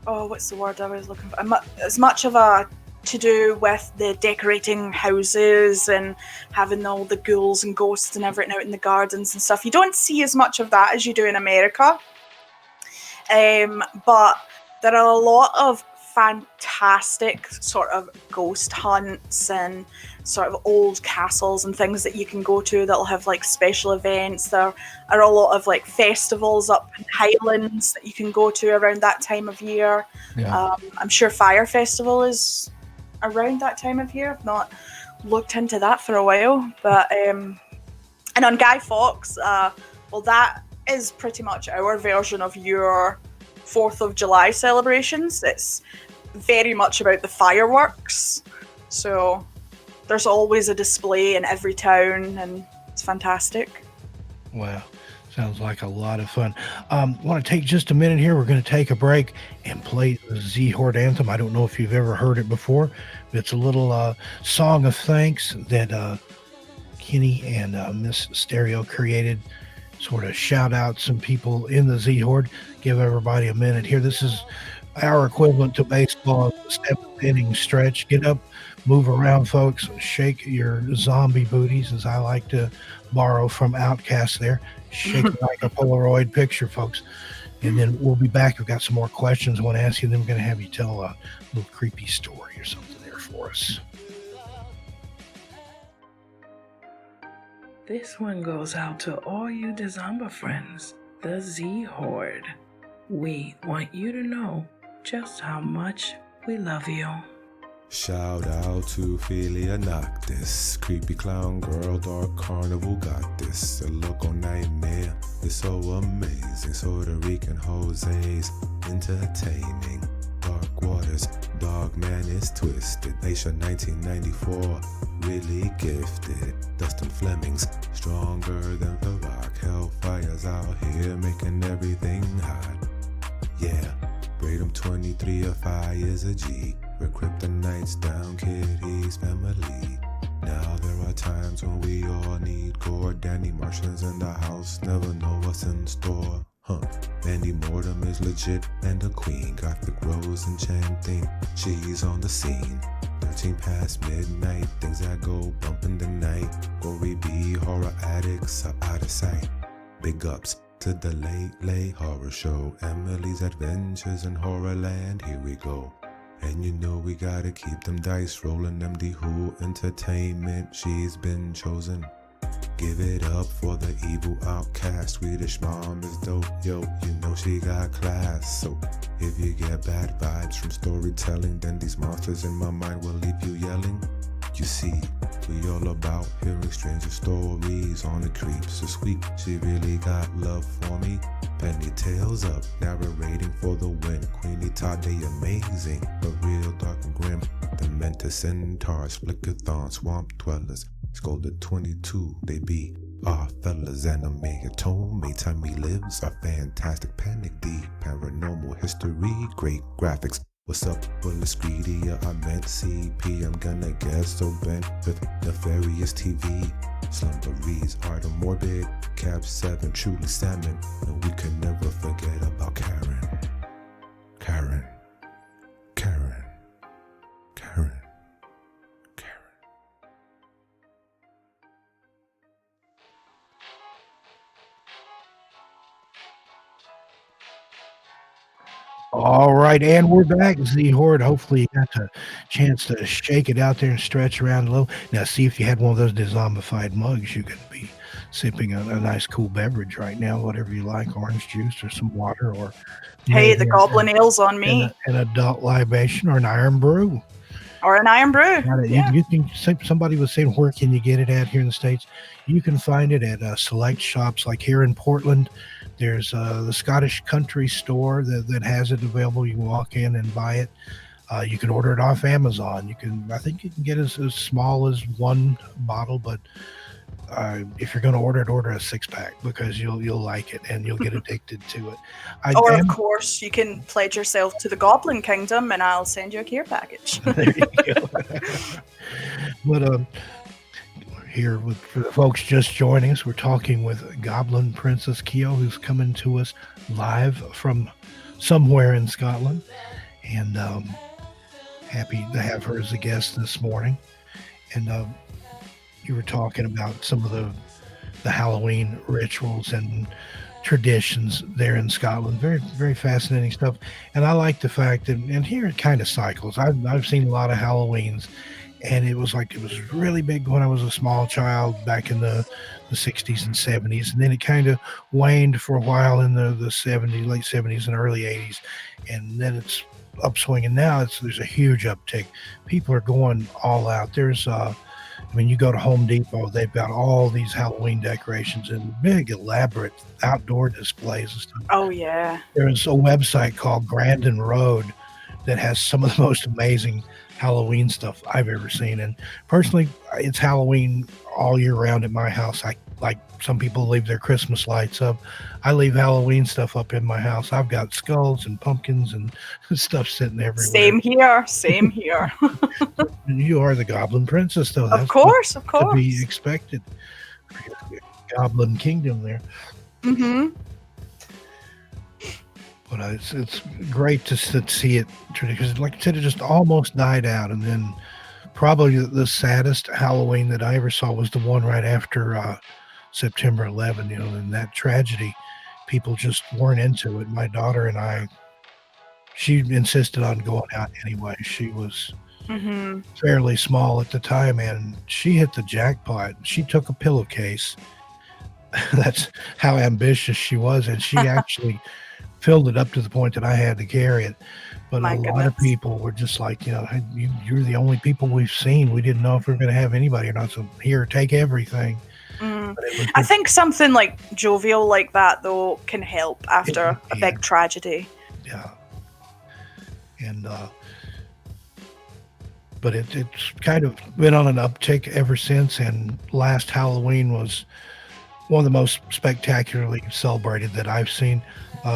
Oh, what's the word I was looking for? As much of a to do with the decorating houses and having all the ghouls and ghosts and everything out in the gardens and stuff. You don't see as much of that as you do in America. But there are a lot of fantastic sort of ghost hunts and sort of old castles and things that you can go to that'll have like special events. There are a lot of like festivals up in Highlands that you can go to around that time of year. Yeah. I'm sure Fire Festival is around that time of year. I've not looked into that for a while, but and on Guy Fawkes, well, that is pretty much our version of your 4th of July celebrations. It's very much about the fireworks, so there's always a display in every town and it's fantastic. Wow. Sounds like a lot of fun. Want to take just a minute here. We're going to take a break and play the Z-Horde anthem. I don't know if you've ever heard it before, but it's a little song of thanks that Kenny and Miss Stereo created. Sort of shout out some people in the Z-Horde. Give everybody a minute here. This is our equivalent to baseball, the 7th inning stretch. Get up, move around, folks. Shake your zombie booties, as I like to borrow from Outcast there. Shake it like a Polaroid picture, folks. And then we'll be back. We've got some more questions I want to ask you. Then we're going to have you tell a little creepy story or something there for us. This one goes out to all you Dezombified friends, the Z-Horde. We want you to know just how much we love you. Shout out to Ophelia Noctis, creepy clown girl, dark carnival got this. A local nightmare, it's so amazing. Puerto Rican Jose's entertaining. Dark waters, dog man is twisted. Nation 1994, really gifted. Dustin Flemings, stronger than the rock. Hellfire's out here making everything hot. Yeah, Braden 23 of fire's a G. We're kryptonites down, Kitty's family. Now there are times when we all need gore. Danny Martians in the house, never know what's in store. Mandy Mortem is legit and a queen. Gothic Rose enchanting, she's on the scene. 13 past midnight, things that go bump in the night. Gory B, horror addicts are out of sight. Big ups to the late horror show. Emily's Adventures in Horrorland, here we go. And you know we gotta keep them dice rolling, MD Who Entertainment, she's been chosen. Give it up for the evil outcast. Swedish mom is dope, yo, you know she got class. So if you get bad vibes from storytelling, then these monsters in my mind will leave you yelling. You see, we all about hearing stranger stories on the creeps. So sweet, she really got love for me. Penny tails up, narrating for the win. Queenie Todd, they amazing, but real dark and grim. The Mentor Centaurs, Flickathon, Swamp Dwellers, Scolded 22, they be our fellas. Anime tone, time he lives, a fantastic panic, deep paranormal history, great graphics. What's up, Willis Greedia? I meant CP, I'm gonna guess so bent with nefarious TV. Slumberies are the morbid, Cap 7, truly salmon. And we can never forget about Karen. Karen. Karen. Karen. Karen. All right, and we're back, Z Horde. Hopefully you got a chance to shake it out there and stretch around a little. Now, see if you had one of those Dezombified mugs, you could be sipping a nice cool beverage right now, whatever you like, orange juice or some water, or Hey, the maybe goblin ale's on me. an adult libation or an iron brew. Or an iron brew. Yeah. You can. Somebody was saying, where can you get it at here in the States? You can find it at select shops like here in Portland. There's the Scottish Country Store that has it available. You can walk in and buy it. You can order it off Amazon. I think you can get as small as one bottle, but if you're going to order a 6-pack because you'll like it and you'll get addicted to it. Of course, you can pledge yourself to the Goblin Kingdom, and I'll send you a care package. There you go. But here for the folks just joining us, we're talking with Goblin Princess Keo, who's coming to us live from somewhere in Scotland, and happy to have her as a guest this morning. And you were talking about some of the Halloween rituals and traditions there in Scotland. Very, very fascinating stuff. And I like the fact that, and here it kind of cycles. I've seen a lot of Halloweens, and it was really big when I was a small child back in the 60s and 70s. And then it kind of waned for a while in the 70s, late 70s and early 80s. And then it's upswing. And now there's a huge uptick. People are going all out. There's you go to Home Depot, they've got all these Halloween decorations and big, elaborate outdoor displays and stuff. Oh, yeah. There's a website called Grandin Road that has some of the most amazing Halloween stuff I've ever seen. And personally, it's Halloween all year round at my house. Like some people leave their Christmas lights up. I leave Halloween stuff up in my house. I've got skulls and pumpkins and stuff sitting everywhere. Same here. You are the Goblin Princess, though. Of course. To be expected. Goblin Kingdom there. Mm-hmm. But it's great to see it, because like I said, it just almost died out. And then probably the saddest Halloween that I ever saw was the one right after September 11, and that tragedy. People just weren't into it. My daughter and I, she insisted on going out anyway. She was fairly small at the time, and she hit the jackpot. She took a pillowcase. That's how ambitious she was, and she actually filled it up to the point that I had to carry it. But lot of people were just like, you're the only people we've seen. We didn't know if we were going to have anybody or not. So here, take everything. I think something like jovial like that, though, can help after a big tragedy. Yeah. And but it's kind of been on an uptick ever since. And last Halloween was one of the most spectacularly celebrated that I've seen.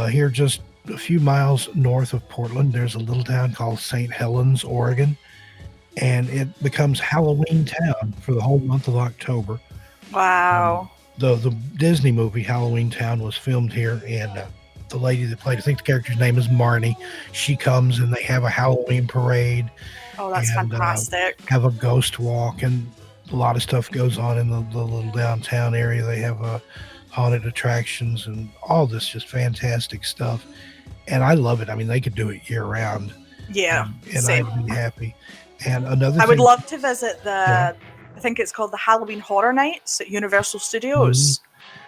Here, just a few miles north of Portland, there's a little town called St. Helens, Oregon, and it becomes Halloween Town for the whole month of October. Wow. The Disney movie Halloween Town was filmed here, and the lady that played, I think the character's name is Marnie, she comes and they have a Halloween parade. Oh, that's fantastic. Have a ghost walk, and a lot of stuff goes on in the little downtown area. They have haunted attractions and all this just fantastic stuff. And I love it. I mean, they could do it year round. Yeah, and same. I'd be happy. And another I would thing, love to visit the, Yeah. I think it's called the Halloween Horror Nights at Universal Studios.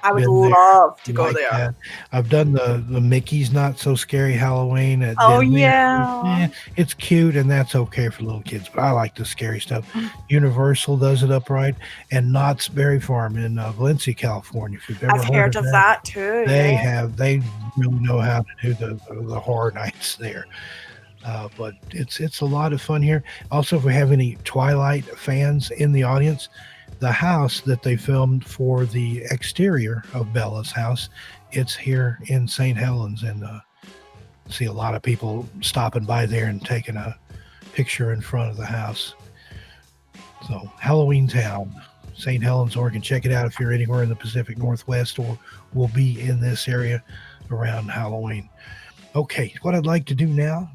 I would Been there, love to go like there. that. I've done the Mickey's Not So Scary Halloween at Oh, Disney. yeah. It's cute and that's okay for little kids, but I like the scary stuff. Universal does it upright, and Knott's Berry Farm in Valencia, California. If you've ever I've heard of that too. they Yeah. they really know how to do the horror nights there. But it's a lot of fun here. Also, if we have any Twilight fans in the audience, the house that they filmed for the exterior of Bella's house, it's here in St. Helens, and see a lot of people stopping by there and taking a picture in front of the house. So Halloween Town, St. Helens, Oregon. Check it out if you're anywhere in the Pacific Northwest or will be in this area around Halloween. Okay, what I'd like to do now,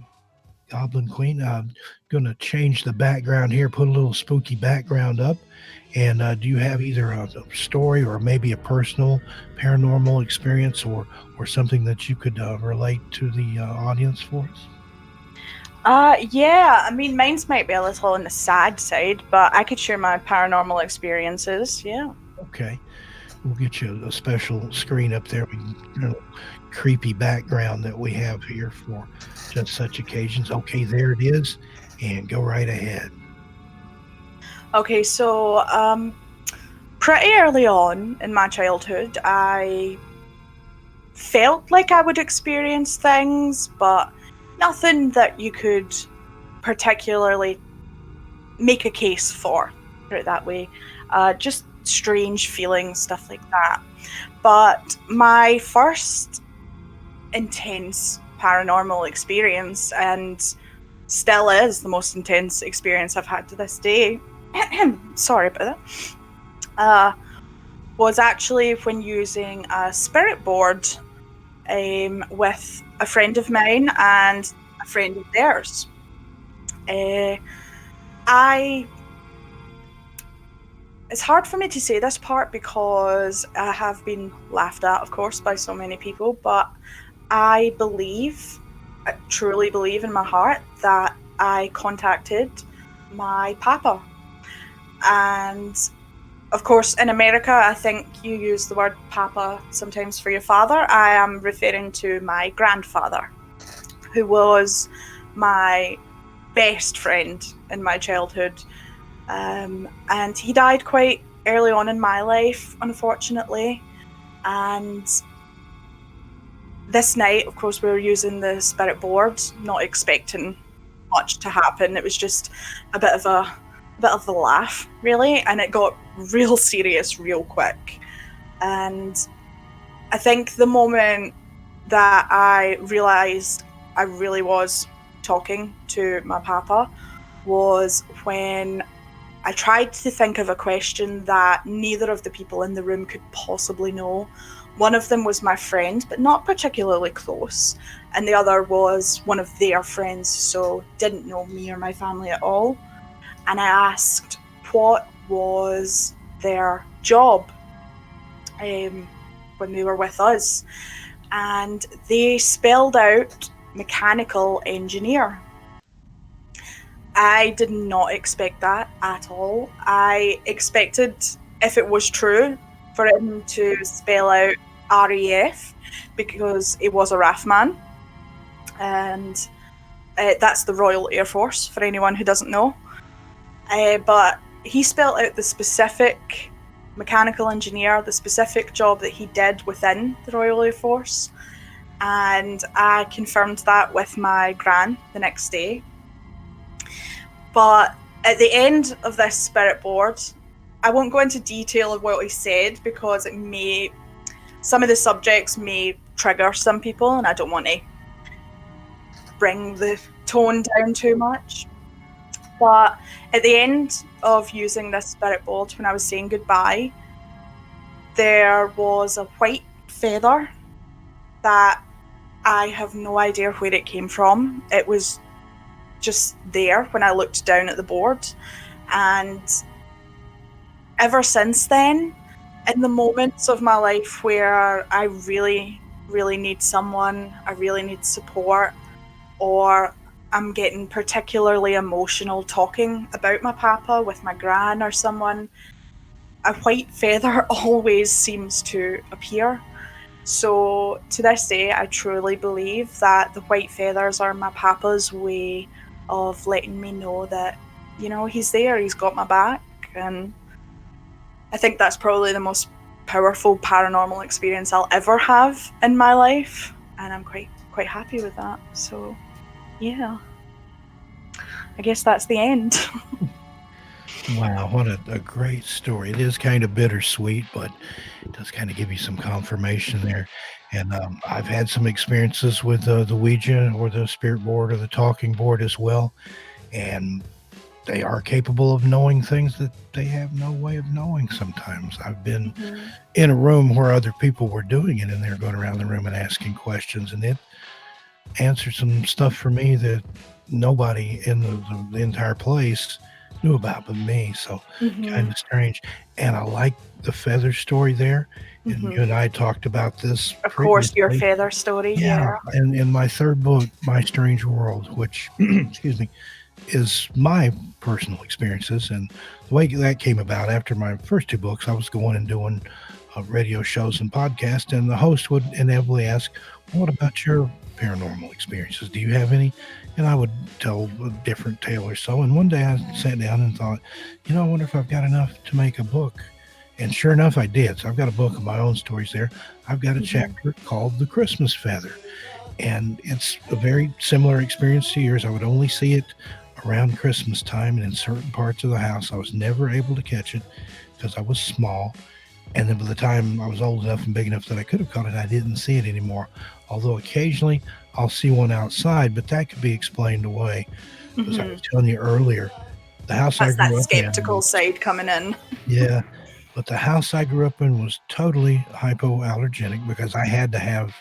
Goblin Queen, I'm going to change the background here, put a little spooky background up. And do you have either a story or maybe a personal paranormal experience or something that you could relate to the audience for us? Yeah, I mean, mine's might be a little on the sad side, but I could share my paranormal experiences. Yeah. Okay. We'll get you a special screen up there with creepy background that we have here for just such occasions. Okay, there it is. And go right ahead. Okay, so pretty early on in my childhood, I felt like I would experience things, but nothing that you could particularly make a case for, put it that way. Just strange feelings, stuff like that. But my first intense paranormal experience, and still is the most intense experience I've had to this day, sorry about that, was actually when using a spirit board with a friend of mine and a friend of theirs. It's hard for me to say this part because I have been laughed at, of course, by so many people, but I truly believe in my heart that I contacted my papa. And of course, in America, I think you use the word papa sometimes for your father. I am referring to my grandfather, who was my best friend in my childhood. And he died quite early on in my life, unfortunately. And this night, of course, we were using the spirit board, not expecting much to happen. It was just a bit of a laugh, really, and it got real serious real quick. And I think the moment that I realized I really was talking to my papa was when I tried to think of a question that neither of the people in the room could possibly know. One of them was my friend, but not particularly close, and the other was one of their friends, so didn't know me or my family at all. And I asked what was their job when they were with us, and they spelled out mechanical engineer. I did not expect that at all. I expected, if it was true, for him to spell out RAF, because he was a RAF man, and that's the Royal Air Force, for anyone who doesn't know. But he spelled out the specific mechanical engineer, the specific job that he did within the Royal Air Force, and I confirmed that with my gran the next day. But at the end of this spirit board, I won't go into detail of what he said because some of the subjects may trigger some people, and I don't want to bring the tone down too much. But at the end of using this spirit board, when I was saying goodbye, there was a white feather that I have no idea where it came from. It was just there when I looked down at the board, and ever since then, in the moments of my life where I really, really need someone, I really need support, or I'm getting particularly emotional talking about my papa with my gran or someone, a white feather always seems to appear. So to this day, I truly believe that the white feathers are my papa's way of letting me know that, you know, he's there, he's got my back. And I think that's probably the most powerful paranormal experience I'll ever have in my life. And I'm quite happy with that. So yeah, I guess that's the end. Wow, what a great story. It is kind of bittersweet, but it does kind of give you some confirmation there. And I've had some experiences with the Ouija or the spirit board or the talking board as well. And they are capable of knowing things that they have no way of knowing sometimes. I've been in a room where other people were doing it, and they're going around the room and asking questions, and it answered some stuff for me that nobody in the entire place knew about but me. So kind of strange. And I like the feather story there. And you and I talked about this Of course, your previously. feather story, Yeah, and in my third book, My Strange World, which, excuse me, is my personal experiences. And the way that came about, after my first two books, I was going and doing radio shows and podcasts, and the host would inevitably ask, what about your paranormal experiences? Do you have any? And I would tell a different tale or so. And one day I sat down and thought, you know, I wonder if I've got enough to make a book. And sure enough, I did. So I've got a book of my own stories there. I've got a chapter called The Christmas Feather. And it's a very similar experience to yours. I would only see it around Christmas time and in certain parts of the house. I was never able to catch it because I was small. And then by the time I was old enough and big enough that I could have caught it, I didn't see it anymore. Although occasionally I'll see one outside, but that could be explained away. As I was telling you earlier, the house That's I grew that up skeptical in, side coming in. yeah, but the house I grew up in was totally hypoallergenic because I had to have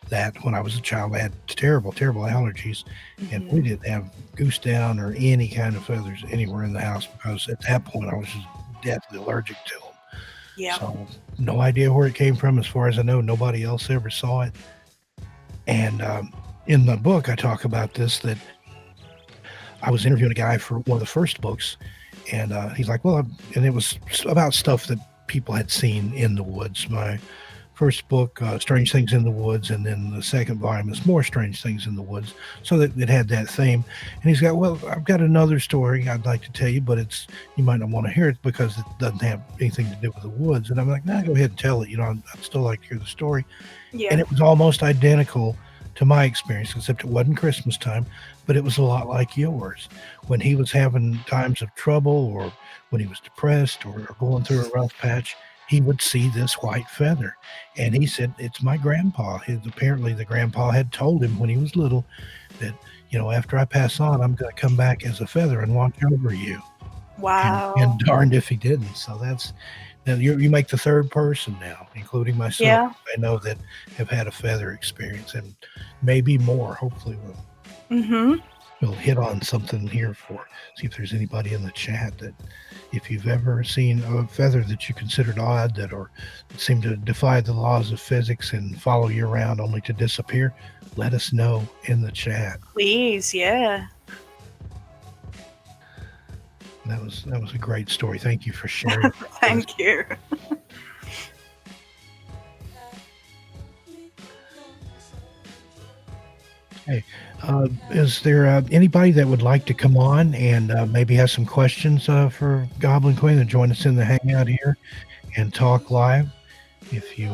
that when I was a child. I had terrible allergies, and we didn't have goose down or any kind of feathers anywhere in the house because at that point I was just deathly allergic to them. Yeah. So no idea where it came from. As far as I know, nobody else ever saw it. And in the book, I talk about this, that I was interviewing a guy for one of the first books, and he's like, well, and it was about stuff that people had seen in the woods. My first book, Strange Things in the Woods, and then the second volume is More Strange Things in the Woods. So that it had that theme. And he's got, well, I've got another story I'd like to tell you, but you might not want to hear it because it doesn't have anything to do with the woods. And I'm like, nah, go ahead and tell it. You know, I'd still like to hear the story. Yeah. And it was almost identical to my experience, except it wasn't Christmas time, but it was a lot like yours. When he was having times of trouble, or when he was depressed or going through a rough patch, he would see this white feather. And he said, it's my grandpa. Apparently the grandpa had told him when he was little that, you know, after I pass on, I'm going to come back as a feather and watch over you. Wow. And darned if he didn't. So now you make the third person now, including myself. Yeah. I know that have had a feather experience, and maybe more. Hopefully we'll hit on something here see if there's anybody in the chat that, if you've ever seen a feather that you considered odd, that seemed to defy the laws of physics and follow you around only to disappear, let us know in the chat. Please, yeah. That was a great story. Thank you for sharing. Thank you. Hey, is there anybody that would like to come on and maybe have some questions for Goblin Queen and join us in the hangout here and talk live? If you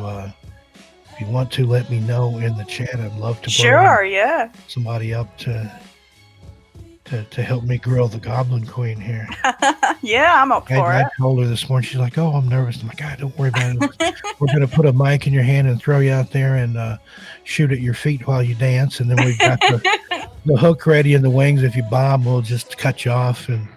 want to, let me know in the chat. I'd love to Sure, somebody up to help me grill the Goblin Queen here. Yeah, I'm up for it. I told her this morning, she's like, oh, I'm nervous. I'm like, God, don't worry about it. We're going to put a mic in your hand and throw you out there and shoot at your feet while you dance. And then we've got the hook ready and the wings. If you bomb, we'll just cut you off. And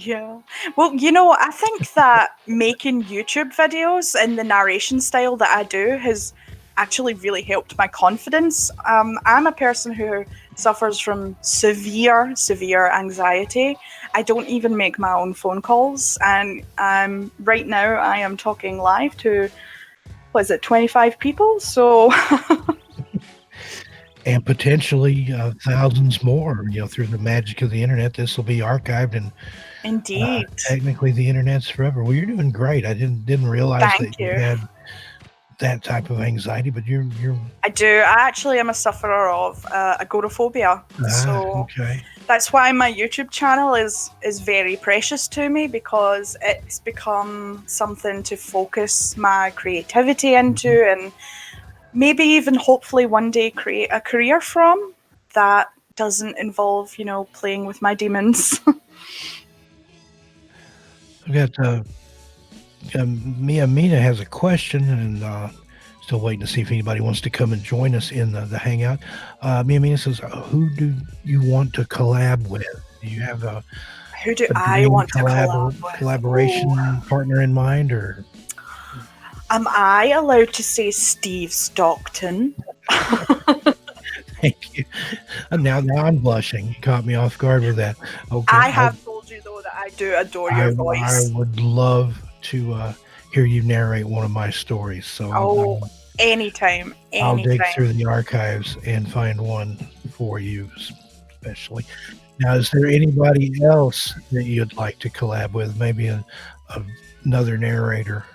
yeah. Well, you know, I think that making YouTube videos in the narration style that I do has actually really helped my confidence. I'm a person who suffers from severe anxiety. I don't even make my own phone calls, and right now I am talking live to 25 people, so and potentially thousands more. Through the magic of the internet, this will be archived, and Indeed. technically the internet's forever. Well, you're doing great. I didn't realize Thank that you you. had that type of anxiety, but you're I do. I actually am a sufferer of agoraphobia. So okay. that's why my YouTube channel is very precious to me, because it's become something to focus my creativity into, and maybe even hopefully one day create a career from that doesn't involve, playing with my demons. I've got Mia Mina has a question, and still waiting to see if anybody wants to come and join us in the hangout. Mia Mina says, "Who do you want to collab with? Do you have Who do a I dream want to collab with? collaboration Ooh. partner in mind, or?" Am I allowed to say Steve Stockton? Thank you. Now I'm blushing. You caught me off guard with that. Okay. I have told you, though, that I do adore your I voice. would love to hear you narrate one of my stories. So Anytime. I'll dig through the archives and find one for you, especially. Now, is there anybody else that you'd like to collab with? Maybe another narrator.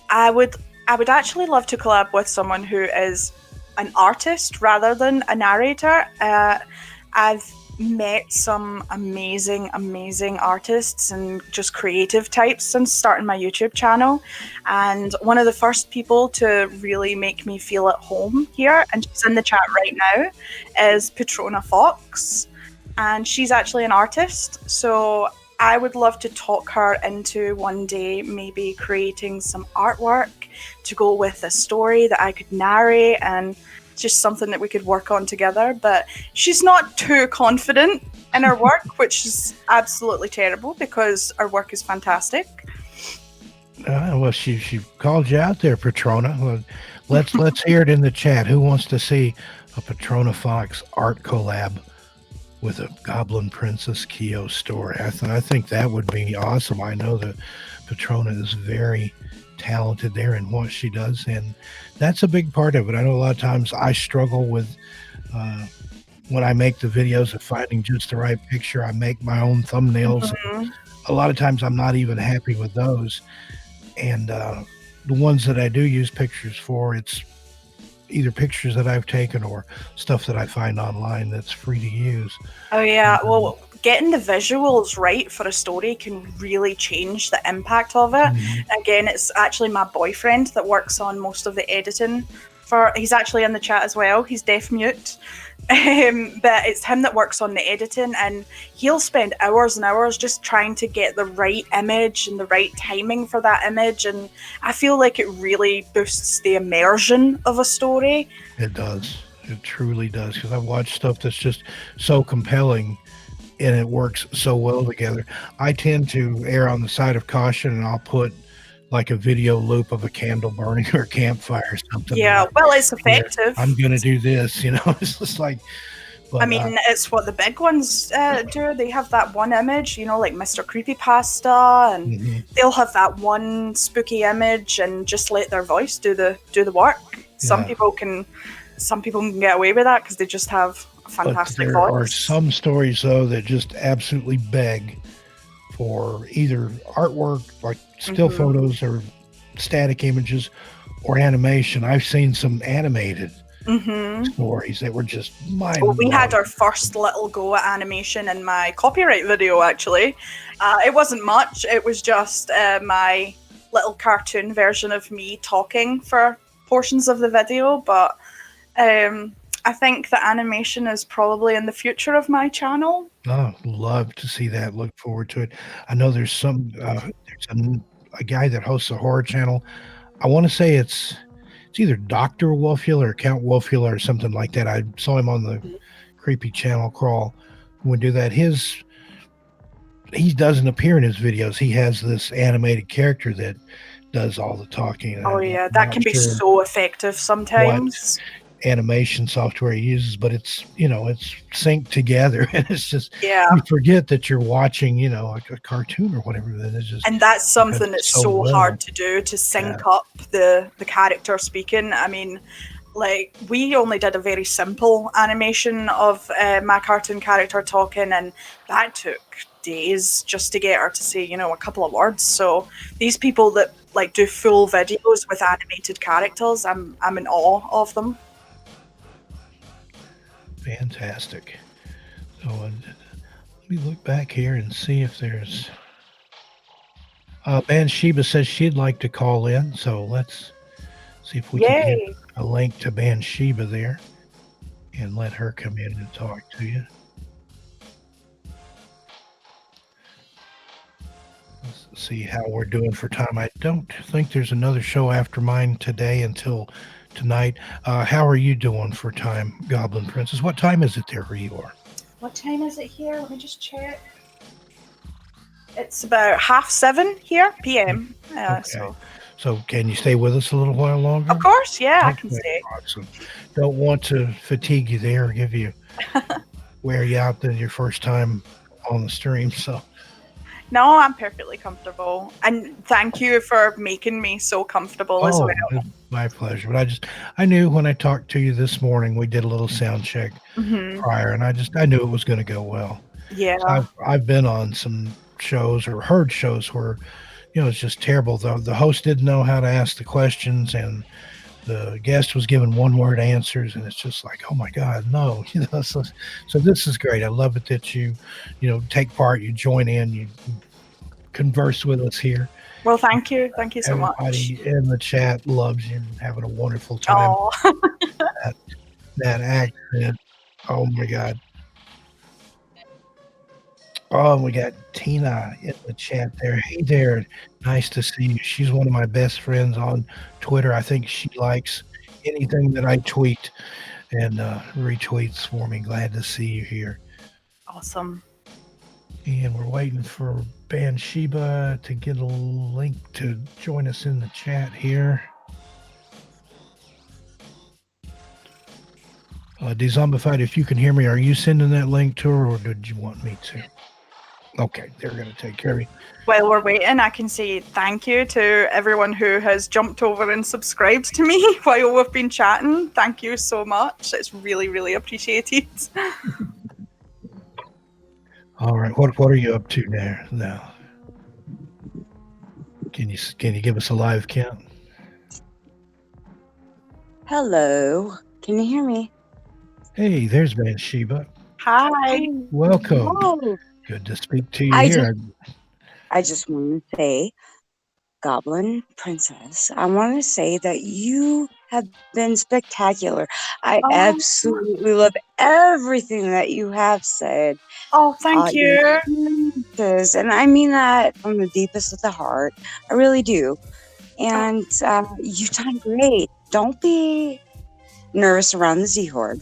I would actually love to collab with someone who is an artist rather than a narrator. I've met some amazing artists and just creative types since starting my YouTube channel, and one of the first people to really make me feel at home here, and she's in the chat right now, is Patrona Fox, and she's actually an artist. So I would love to talk her into one day maybe creating some artwork to go with a story that I could narrate, and just something that we could work on together. But she's not too confident in her work, which is absolutely terrible, because our work is fantastic. Well, she called you out there, Patrona. Well, let's hear it in the chat. Who wants to see a Patrona Fox art collab with a Goblin Princess Kyo story? I think that would be awesome. I know that Patrona is very talented there in what she does, and that's a big part of it. I know a lot of times I struggle with when I make the videos of finding just the right picture. I make my own thumbnails. Mm-hmm. A lot of times I'm not even happy with those, and the ones that I do use pictures for, it's either pictures that I've taken or stuff that I find online that's free to use. Oh yeah, well, getting the visuals right for a story can really change the impact of it. Again, it's actually my boyfriend that works on most of the editing he's actually in the chat as well. He's deaf mute. But it's him that works on the editing, and he'll spend hours and hours just trying to get the right image and the right timing for that image, and I feel like it really boosts the immersion of a story. It does. It truly does, because I've watched stuff that's just so compelling and it works so well together. I tend to err on the side of caution, and I'll put like a video loop of a candle burning or a campfire or something. Yeah, well, it's effective. I'm gonna do this, it's just like, but, I mean, it's what the big ones do. They have that one image, like Mr. Creepypasta, and they'll have that one spooky image and just let their voice do the work. Some people can get away with that because they just have a fantastic voice. There are some stories though that just absolutely beg for either artwork, like still photos or static images, or animation. I've seen some animated stories that were just mind-blowing. Well, we had our first little go at animation in my copyright video, actually. It wasn't much. It was just my little cartoon version of me talking for portions of the video, but I think the animation is probably in the future of my channel. Oh, love to see that. Look forward to it. I know there's a guy that hosts a horror channel. I want to say it's either Dr. Wolfula or Count Wolfula or something like that. I saw him on the Creepy Channel Crawl. When we do that, he doesn't appear in his videos. He has this animated character that does all the talking. Oh yeah, that can be so effective sometimes. Animation software he uses, but it's it's synced together, and it's just you forget that you're watching like a cartoon or whatever. That is just, and that's something that's so hard to do, to sync up the character speaking. I mean, like, we only did a very simple animation of my cartoon character talking, and that took days just to get her to say, you know, a couple of words. So these people that like do full videos with animated characters, I'm in awe of them. Fantastic. So let me look back here and see if there's. Bathsheba says she'd like to call in, so let's see if we can Yay! get a link to Bathsheba there and let her come in and talk to you. Let's see how we're doing for time. I don't think there's another show after mine today until tonight. How are you doing for time, Goblin Princess? What time is it there where you are? What time is it here? Let me just check. It's about 7:30 here, p.m. Okay. So can you stay with us a little while longer? Of course, yeah, I Okay, can stay. awesome. Don't want to fatigue you there or give you wear you out than your first time on the stream. So No, I'm perfectly comfortable, and thank you for making me so comfortable as well. it's my pleasure. But I knew when I talked to you this morning, we did a little sound check prior, and I knew it was going to go well. Yeah. I've been on some shows or heard shows where, you know, it's just terrible. The host didn't know how to ask the questions, and the guest was giving one-word answers, and it's just like, oh my God, no. You know, so this is great. I love it that you take part, you join in, you converse with us here. Well, thank you so much. Everybody in the chat loves you and having a wonderful time. Oh, That accent, oh my God. Oh, we got Tina in the chat there. Hey there, nice to see you. She's one of my best friends on Twitter. I think she likes anything that I tweet and retweets for me. Glad to see you here. awesome. And we're waiting for Bathsheba to get a link to join us in the chat here. Dezombified, if you can hear me, are you sending that link to her, or did you want me to? Okay, they're going to take care of you. While we're waiting, I can say thank you to everyone who has jumped over and subscribed to me while we've been chatting. Thank you so much. It's really, really appreciated. All right, what are you up to now? Can you give us a live count? Hello. Can you hear me? Hey, there's Bathsheba. Hi. Welcome. Oh, Good to speak to you I here. I just want to say, Goblin Princess, I want to say that you have been spectacular. I Oh. absolutely love everything that you have said. Oh, thank your you. experiences, and I mean that from the deepest of the heart. I really do. And you've done great. Don't be nervous around the Z-Horde.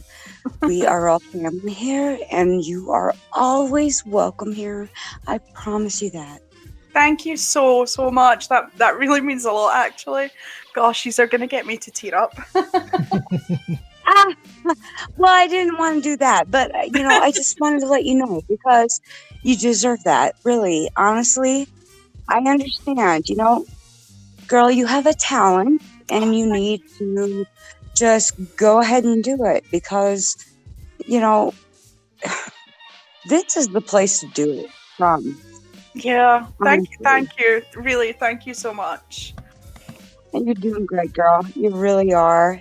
We are all family here, and you are always welcome here. I promise you that. Thank you so much. That really means a lot, actually. Gosh, these are going to get me to tear up. Well, I didn't want to do that, but I just wanted to let you know because you deserve that. Really, honestly, I understand. Girl, you have a talent, and you need to just go ahead and do it because, this is the place to do it from. Yeah, thank you. Really, thank you so much. And you're doing great, girl. You really are.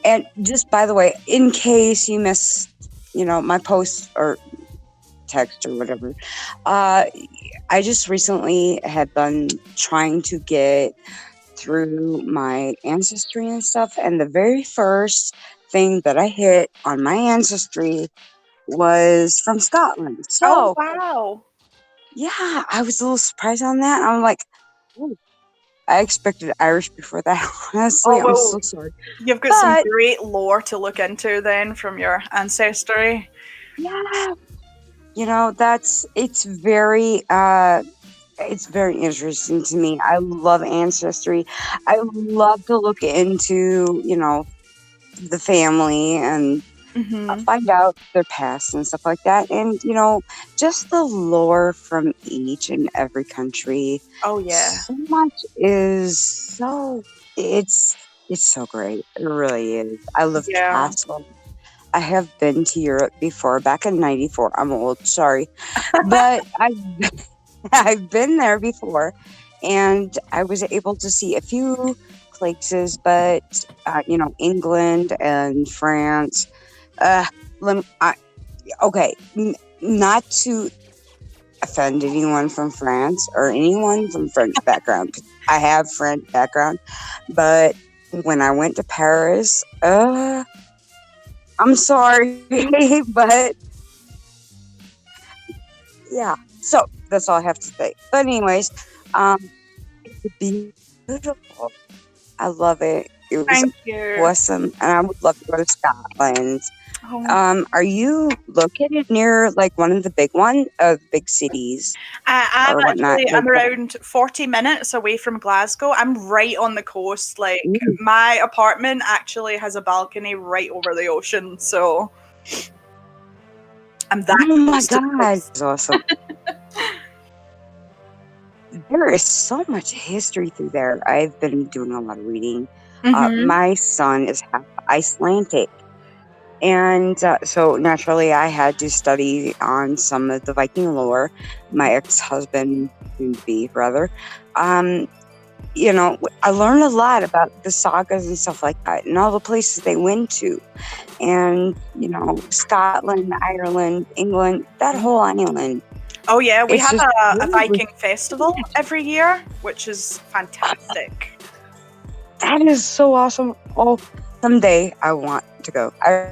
And just by the way, in case you missed, my post or text or whatever, I just recently had been trying to get through my ancestry and stuff, and the very first thing that I hit on my ancestry was from Scotland. So, oh, wow. Yeah, I was a little surprised on that. I'm like, ooh, I expected Irish before that. Honestly, Oh, well, I'm so sorry. You've got some great lore to look into then from your ancestry. Yeah, it's very interesting to me. I love ancestry. I love to look into, the family and find out their past and stuff like that. And, just the lore from each and every country. Oh, yeah. So much is it's It's so great. It really is. I love Yeah. castles. I have been to Europe before, back in '94. I'm old, sorry. But I've been there before, and I was able to see a few places, but England and France. Uh, okay, not to offend anyone from France or anyone from French background. 'Cause I have French background, but when I went to Paris, I'm sorry, but yeah. So that's all I have to say. But anyways, it's beautiful. I love it. It was Thank you. awesome, and I would love to go to Scotland. Oh. Are you located near like one of the big cities? I'm or whatnot, actually, like I'm around 40 minutes away from Glasgow. I'm right on the coast. Like, Ooh. my apartment actually has a balcony right over the ocean. So I'm that Oh my close to the God, coast. that's awesome. There is so much history through there. I've been doing a lot of reading. Mhm. My son is half Icelandic. And so naturally, I had to study on some of the Viking lore. My ex-husband, soon to be brother, I learned a lot about the sagas and stuff like that, and all the places they went to, and Scotland, Ireland, England, that whole island. Oh yeah, we It's have just a really Viking festival every year, which is fantastic. That is so awesome. Oh, someday I want to go. I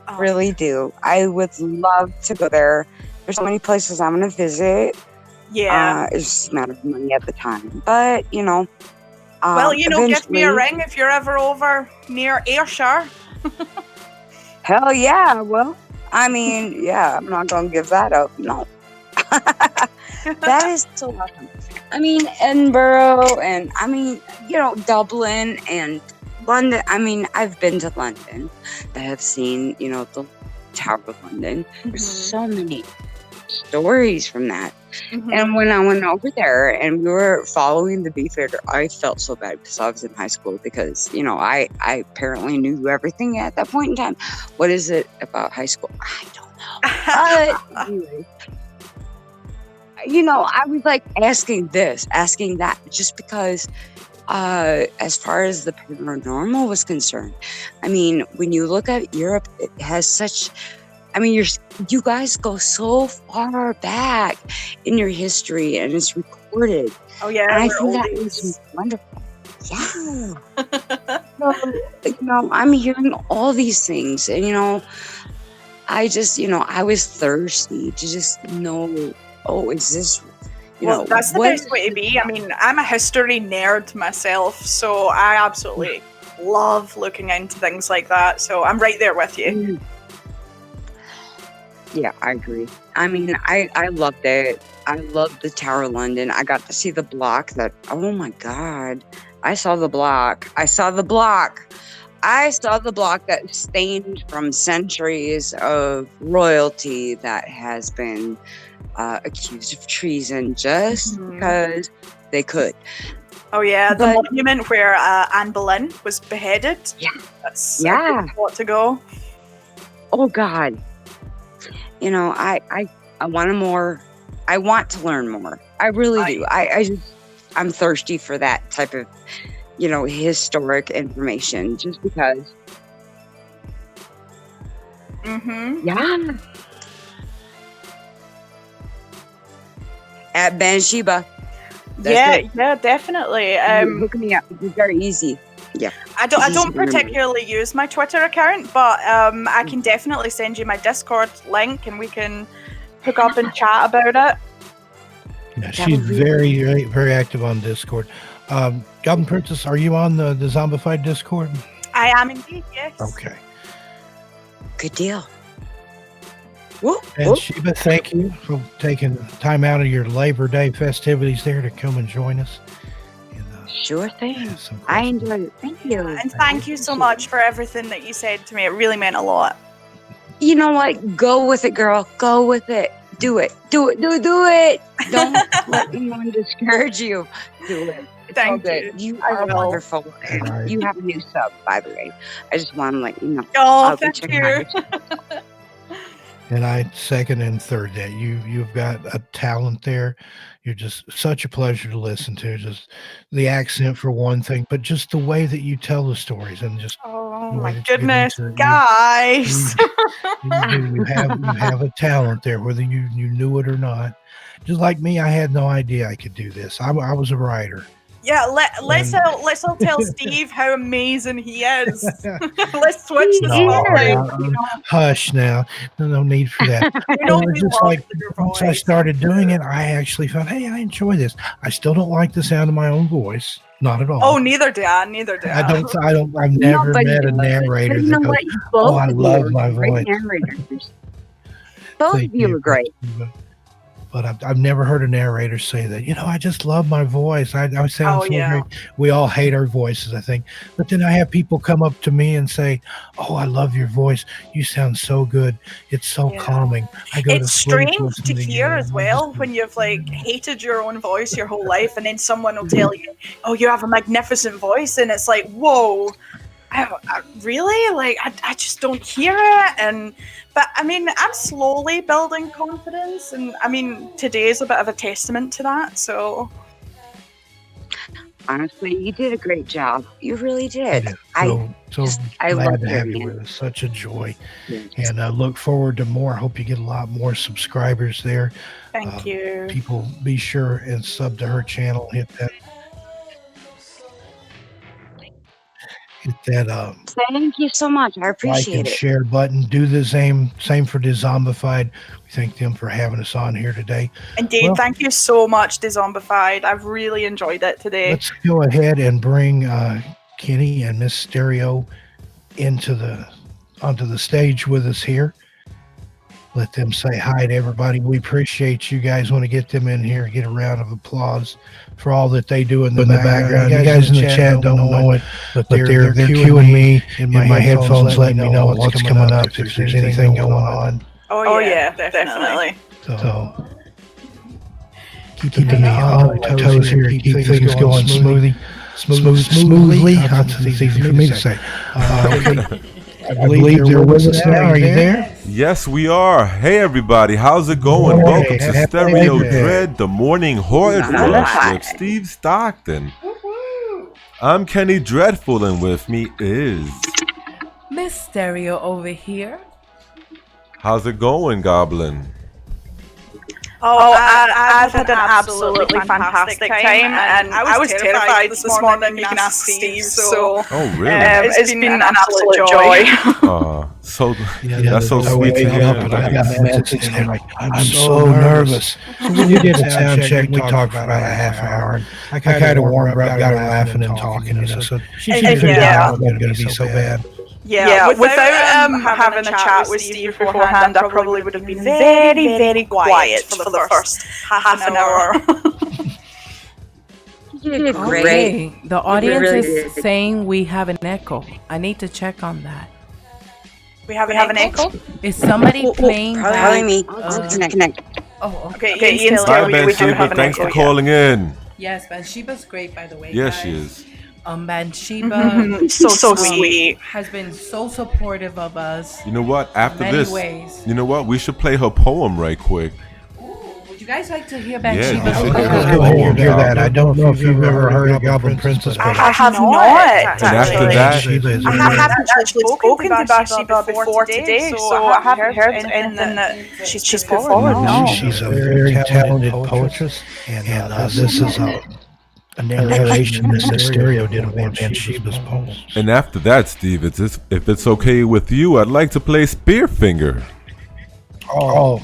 Oh, really do. I would love to go there. There's so many places I want to visit. yeah. It's just a matter of money at the time. But, Well, give me a eventually, ring if you're ever over near Ayrshire. hell yeah, well, I mean, yeah, I'm not going to give that up. No. That is so awesome. I mean, Edinburgh and, Dublin and London. I mean, I've been to London. I have seen, the Tower of London. There's so many stories from that. And when I went over there and we were following the Beefeater, I felt so bad because I was in high school because, I apparently knew everything at that point in time. What is it about high school? I don't know. But anyway, I was like asking this, asking that, just because as far as the paranormal was concerned, I mean, when you look at Europe, it has such, I mean, you guys go so far back in your history and it's recorded. Oh yeah, And I we're think that oldies. is wonderful. Yeah. So, I'm hearing all these things and, I just, I was thirsty to just know, oh, is this, Well, that's the what best way to be. I mean, I'm a history nerd myself, so I absolutely love looking into things like that. So I'm right there with you. Yeah, I agree. I mean, I loved it. I loved the Tower of London. I got to see the block oh my God. I saw the block. I saw the block that stained from centuries of royalty that has been accused of treason just because they could. Oh yeah, the But- monument where Anne Boleyn was beheaded. Yeah. That's Yeah. a good spot to go. Oh God. I want more. I want to learn more. I really do. I'm thirsty for that type of, historic information just because. Yeah. At Bathsheba. Yeah, definitely. Hook me up. It's very easy. Yeah. I don't particularly use my Twitter account, but I can definitely send you my Discord link and we can hook up and chat about it. Yeah, she's very, very, very active on Discord. Goblin Princess, are you on the Dezombified Discord? I am indeed, yes. Okay. Good deal. Whoop, And whoop. Sheba, thank you for taking time out of your Labor Day festivities there to come and join us. And, Sure thing. have some I questions. enjoyed it. Thank you. And thank you so much for everything that you said to me. It really meant a lot. You know what? Go with it, girl. Go with it. Do it. Do it. Do it. Do it. Don't let anyone discourage you. Do it. Thank good. you. You I are will. wonderful. And I- You have a new sub, by the way. I just want to let you know. Oh, I'll be thank checking out you. your channel. And I second and third that you've got a talent there. You're just such a pleasure to listen to. Just the accent for one thing, but just the way that you tell the stories and just Oh the way my that you get goodness, into it. guys. You have a talent there, whether you knew it or not. Just like me, I had no idea I could do this. I was a writer. Yeah, let's And- all tell Steve how amazing he is. Let's switch the He spotlight. is. Hush now. No need for that. We know It was we just love like your once I voice. started doing it, I actually found, hey, I enjoy this. I still don't like the sound of my own voice. Not at all. Oh, neither do I. Neither do I. I've never Nobody met a does. narrator But you that know goes, what? You both "Oh, I of you love are my great voice." narrators. Both Thank of you are great. But I've never heard a narrator say that. I just love my voice. I sound Oh, so yeah. great. We all hate our voices, I think. But then I have people come up to me and say, "Oh, I love your voice. You sound so good. It's so Yeah. calming." I go It's to sleep strange to listening hear you, as and I well just- when you've like hated your own voice your whole life, and then someone will tell you, "Oh, you have a magnificent voice," and it's like, "Whoa, I really? Like, I just don't hear it." But I mean, I'm slowly building confidence, and I mean, today is a bit of a testament to that. So Honestly, you did a great job. You really I did. did. I So I glad love to have you hearing with us. Such a joy. it. And I look forward to more. Hope you get a lot more subscribers there. thank you. People, be sure and sub to her channel. Hit that Thank you so much. I like appreciate and it. share button. Do the same for Dezombified. We thank them for having us on here today. Indeed, Well- thank you so much, Dezombified. I've really enjoyed it today. Let's go ahead and bring Kenny and Miss Stereo onto the stage with us here. Let them say hi to everybody. We appreciate you guys. Want to get them in here. Get a round of applause for all that they do in the background. You guys in the chat don't know it, but they're cueing me in my headphones, letting me know what's coming up, if there's anything going on. Oh yeah, definitely. So keeping me on my toes here, keep things going smoothly. That's easy for me to say. I believe they're with us now. Are you there? Yes, we are. Hey, everybody. How's it going? Hey, Welcome to happy Stereo Labor Day. Dread, the morning horror Hello. rush with Steve Stockton. I'm Kenny Dreadful, and with me is... Miss Stereo over here. How's it going, Goblin? I've had an absolutely fantastic time, and I was terrified this morning. You can ask Steve. So Oh, really? it's been an absolute joy. That's so sweet to hear. I got messages and like, I'm so nervous. So we did a sound check. We talked for about a half hour. I kind of warmed up, got her laughing and talking. So she figured out it wasn't going to be so bad. Yeah, without having a chat with Steve beforehand, I probably would have been very, very quiet for the first half an hour. You did great. Okay, the audience really is did. saying we have an echo. I need to check on that. We have an echo? Is somebody playing Probably back? me. Disconnect. Oh, Okay, okay. Ian's Hi, here. We do have Bathsheba. an Thanks echo. for calling in. Yes, Bathsheba's great, by the way. Yes, guys. she is. Bathsheba So sweet. has been so supportive of us You know what? After many this, ways. you know what? We should play her poem right quick. Would you guys like to hear Yeah, Bathsheba's this is Let's a go good ahead poem, and hear that. I don't know if Goblin. you've ever heard of Goblin Princess, but I have not. And after that, I haven't actually spoken to Bathsheba before today, so I haven't heard anything that she's put forward. No. She's a very talented poetess, and this is a narration that Stereo did of one of Bathsheba's poems. and after that, Steve, if it's okay with you, I'd like to play Spearfinger. Oh,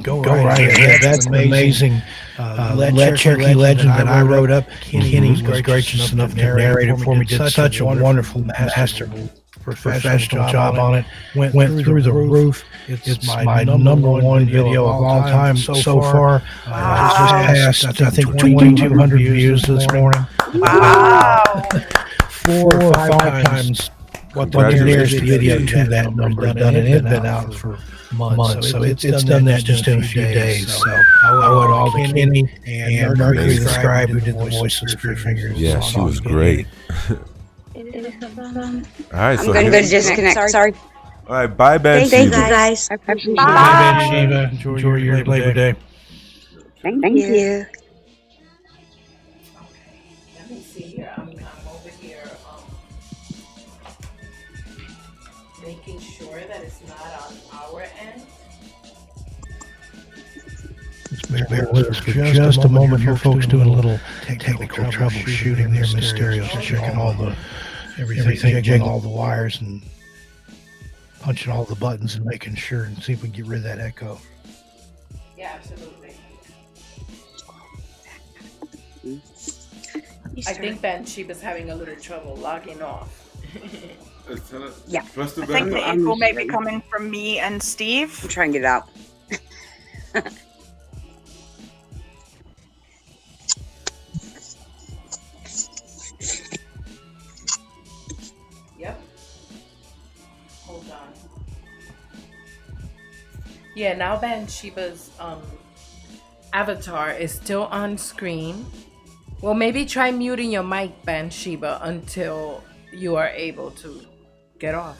go right ahead. That's an amazing Cherokee legend that I wrote up. Kenny was gracious enough to narrate it for me. Did such a wonderful, masterful, professional job on it. Went through the roof. It's my number one video of all time so far. It's just passed, I think, 2,200 views this morning. Wow. 4 or 5 times what the nearest video to that number is done, and it's been out for months. So it's done that just in a few days. So I would all to Kenny and Mercury the Scribe, who did the voice of Spirit Fingers. Yeah, she was great. All right, I'm so going to disconnect. Sorry. all right, bye, Ben. Thank you, guys. I appreciate it. Bye, Shiva. Enjoy your Labor Day. Thank you. Let me see here. I'm over here making sure that it's not on our end. Bear with us for just a moment here, folks, doing a little technical troubleshooting there, Mysterious, checking all the everything, jiggling all the wires and punching all the buttons and making sure and see if we can get rid of that echo. Yeah, absolutely. I think Bansheeba's having a little trouble logging off. Yeah. I think the echo might be coming from me and Steve. I'm trying to get it out. Yep. Hold on. Yeah, now Bansheeba's avatar is still on screen. Well, maybe try muting your mic, Bansheeba, until you are able to get off.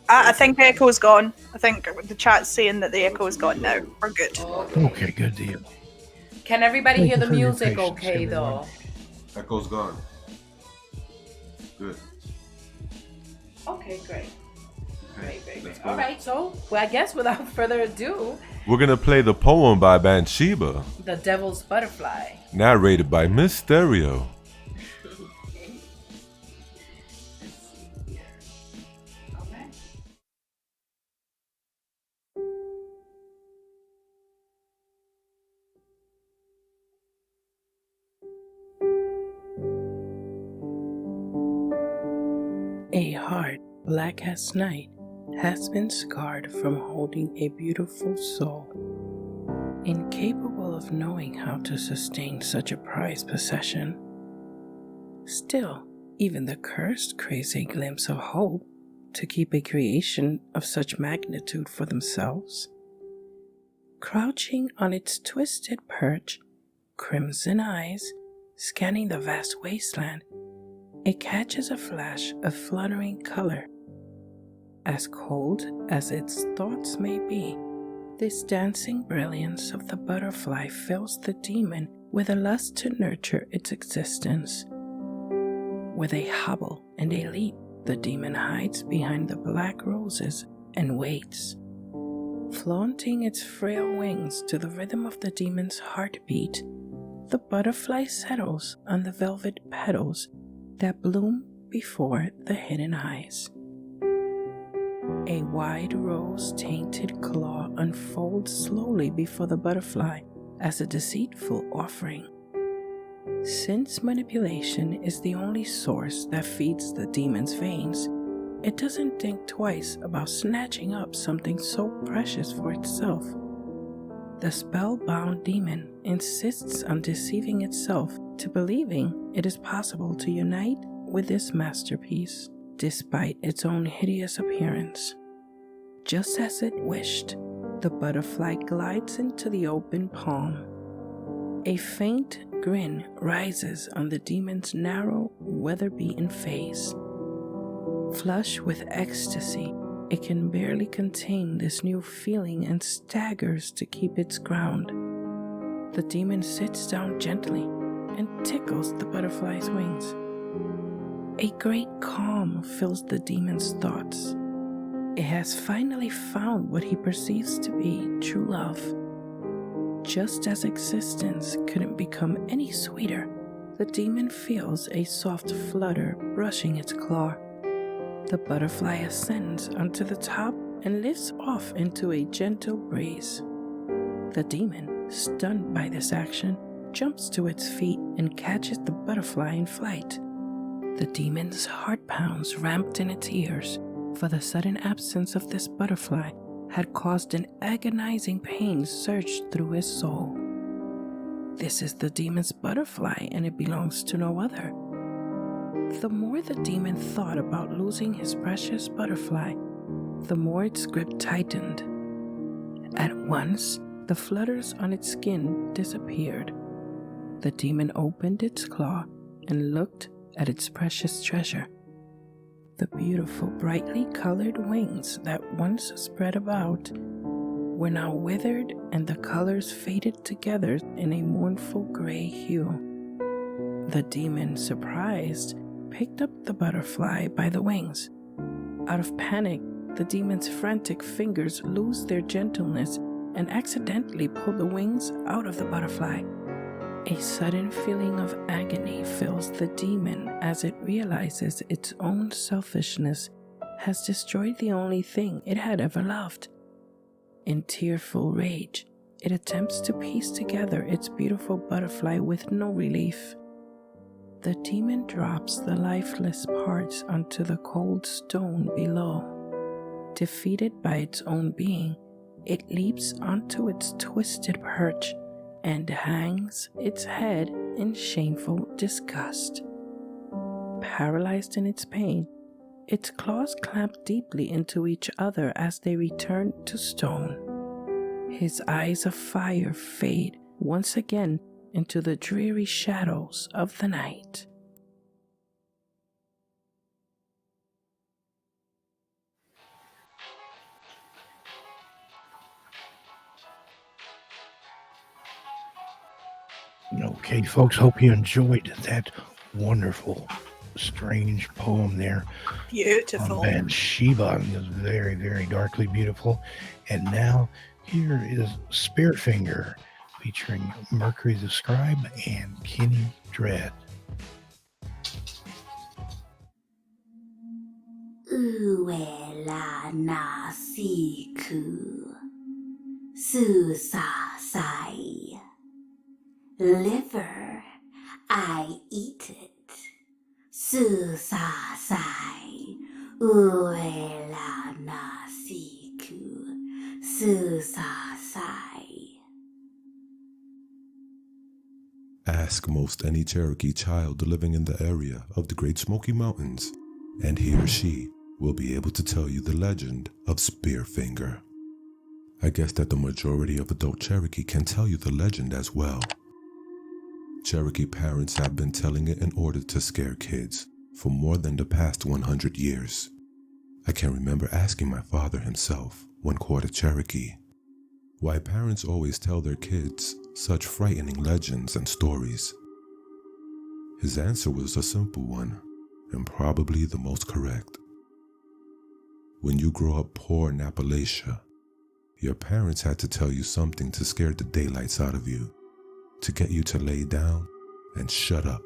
I think the echo's gone. I think the chat's saying that the echo is gone now. We're good. Okay, good deal. Can everybody Thank hear you the for your music patience, okay, everyone. though? Echo's gone. Good. Okay, great. Great. All right, so, well, I guess without further ado, We're gonna play the poem by Bansheeba, The Devil's Butterfly. narrated by Miss Stereo. A heart black as night has been scarred from holding a beautiful soul. Incapable of knowing how to sustain such a prized possession. Still, even the cursed craves a glimpse of hope to keep a creation of such magnitude for themselves. Crouching on its twisted perch, crimson eyes scanning the vast wasteland, it catches a flash of fluttering color. As cold as its thoughts may be, this dancing brilliance of the butterfly fills the demon with a lust to nurture its existence. With a hobble and a leap, the demon hides behind the black roses and waits. Flaunting its frail wings to the rhythm of the demon's heartbeat, the butterfly settles on the velvet petals that bloom before the hidden eyes. A wide rose-tainted claw unfolds slowly before the butterfly as a deceitful offering. Since manipulation is the only source that feeds the demon's veins, it doesn't think twice about snatching up something so precious for itself. The spellbound demon insists on deceiving itself to believing it is possible to unite with this masterpiece, despite its own hideous appearance. Just as it wished, the butterfly glides into the open palm. A faint grin rises on the demon's narrow, weather-beaten face. Flush with ecstasy, it can barely contain this new feeling and staggers to keep its ground. The demon sits down gently and tickles the butterfly's wings. A great calm fills the demon's thoughts. It has finally found what he perceives to be true love. Just as existence couldn't become any sweeter, the demon feels a soft flutter brushing its claw. The butterfly ascends onto the top and lifts off into a gentle breeze. The demon, stunned by this action, jumps to its feet and catches the butterfly in flight. The demon's heart pounds ramped in its ears, for the sudden absence of this butterfly had caused an agonizing pain surge through his soul. This is the demon's butterfly, and it belongs to no other. The more the demon thought about losing his precious butterfly, the more its grip tightened. At once, the flutters on its skin disappeared. The demon opened its claw and looked at its precious treasure. The beautiful, brightly colored wings that once spread about were now withered, and the colors faded together in a mournful gray hue. The demon, surprised, picked up the butterfly by the wings. Out of panic, the demon's frantic fingers lose their gentleness and accidentally pull the wings out of the butterfly. A sudden feeling of agony fills the demon as it realizes its own selfishness has destroyed the only thing it had ever loved. In tearful rage, it attempts to piece together its beautiful butterfly with no relief. The demon drops the lifeless parts onto the cold stone below. Defeated by its own being, it leaps onto its twisted perch and hangs its head in shameful disgust. Paralyzed in its pain, its claws clamp deeply into each other as they return to stone. His eyes of fire fade once again into the dreary shadows of the night. Okay, folks, hope you enjoyed that wonderful, strange poem there. Beautiful. On Bathsheba. It was very, very darkly beautiful. And now here is Spearfinger featuring Mercury the Scribe and Kenny Dread. Uela nasiku susasai. Liver, I eat it. Susasai. Uela nasiku susasai. Ask most any Cherokee child living in the area of the Great Smoky Mountains, and he or she will be able to tell you the legend of Spearfinger. I guess that the majority of adult Cherokee can tell you the legend as well. Cherokee parents have been telling it in order to scare kids for more than the past 100 years. I can remember asking my father himself, one quarter Cherokee, why parents always tell their kids such frightening legends and stories. His answer was a simple one, and probably the most correct. When you grow up poor in Appalachia, your parents had to tell you something to scare the daylights out of you, to get you to lay down and shut up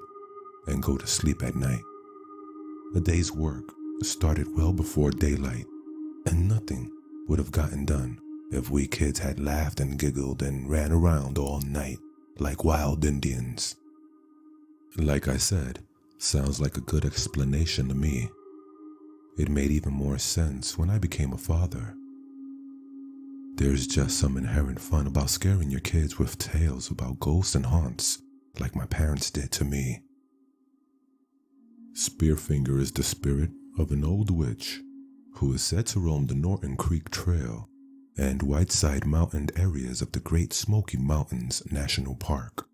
and go to sleep at night. A day's work started well before daylight, and nothing would have gotten done if we kids had laughed and giggled and ran around all night like wild Indians. Like I said, sounds like a good explanation to me. It made even more sense when I became a father. There's just some inherent fun about scaring your kids with tales about ghosts and haunts, like my parents did to me. Spearfinger is the spirit of an old witch who is said to roam the Norton Creek Trail and Whiteside Mountain areas of the Great Smoky Mountains National Park.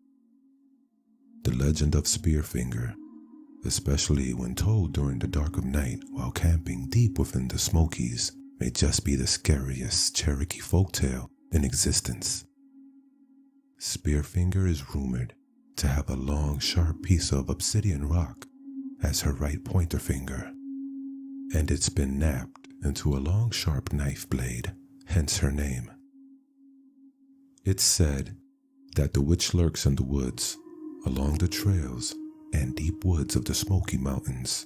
The legend of Spearfinger, especially when told during the dark of night while camping deep within the Smokies, may just be the scariest Cherokee folktale in existence. Spearfinger is rumored to have a long, sharp piece of obsidian rock as her right pointer finger, and it's been napped into a long, sharp knife blade, hence her name. It's said that the witch lurks in the woods, along the trails and deep woods of the Smoky Mountains.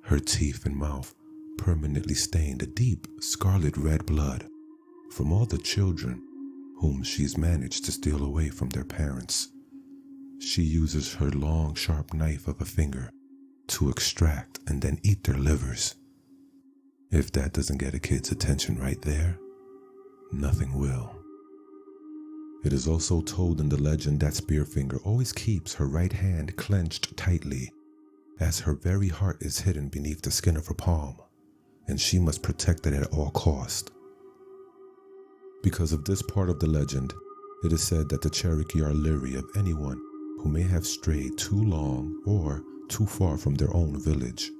Her teeth and mouth permanently stained a deep scarlet red blood from all the children whom she's managed to steal away from their parents. She uses her long, sharp knife of a finger to extract and then eat their livers. If that doesn't get a kid's attention right there, nothing will. It is also told in the legend that Spearfinger always keeps her right hand clenched tightly as her very heart is hidden beneath the skin of her palm, and she must protect it at all cost. Because of this part of the legend, it is said that the Cherokee are leery of anyone who may have strayed too long or too far from their own village,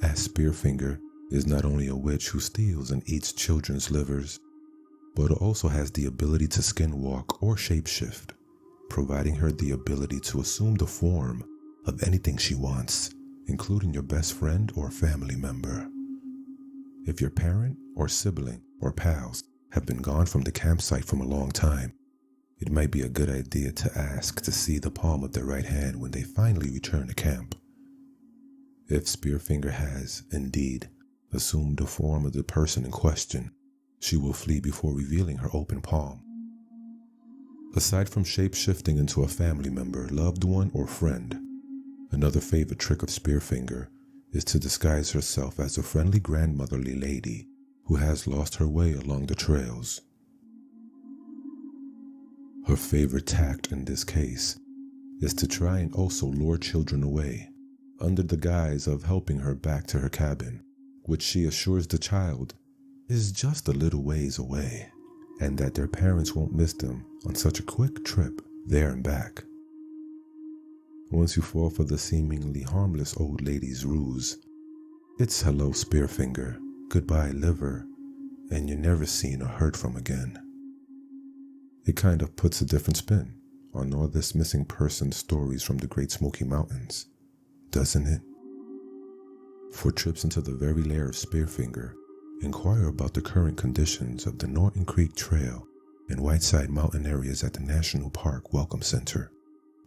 as Spearfinger is not only a witch who steals and eats children's livers, but also has the ability to skinwalk or shapeshift, providing her the ability to assume the form of anything she wants, including your best friend or family member. If your parent or sibling or pals have been gone from the campsite from a long time, it might be a good idea to ask to see the palm of their right hand when they finally return to camp. If Spearfinger has, indeed, assumed the form of the person in question, she will flee before revealing her open palm. Aside from shape-shifting into a family member, loved one, or friend, another favorite trick of Spearfinger is to disguise herself as a friendly grandmotherly lady who has lost her way along the trails. Her favorite tact in this case is to try and also lure children away, under the guise of helping her back to her cabin, which she assures the child is just a little ways away, and that their parents won't miss them on such a quick trip there and back. Once you fall for the seemingly harmless old lady's ruse, it's hello Spearfinger, goodbye liver, and you're never seen or heard from again. It kind of puts a different spin on all this missing person stories from the Great Smoky Mountains, doesn't it? For trips into the very lair of Spearfinger, inquire about the current conditions of the Norton Creek Trail and Whiteside Mountain areas at the National Park Welcome Center,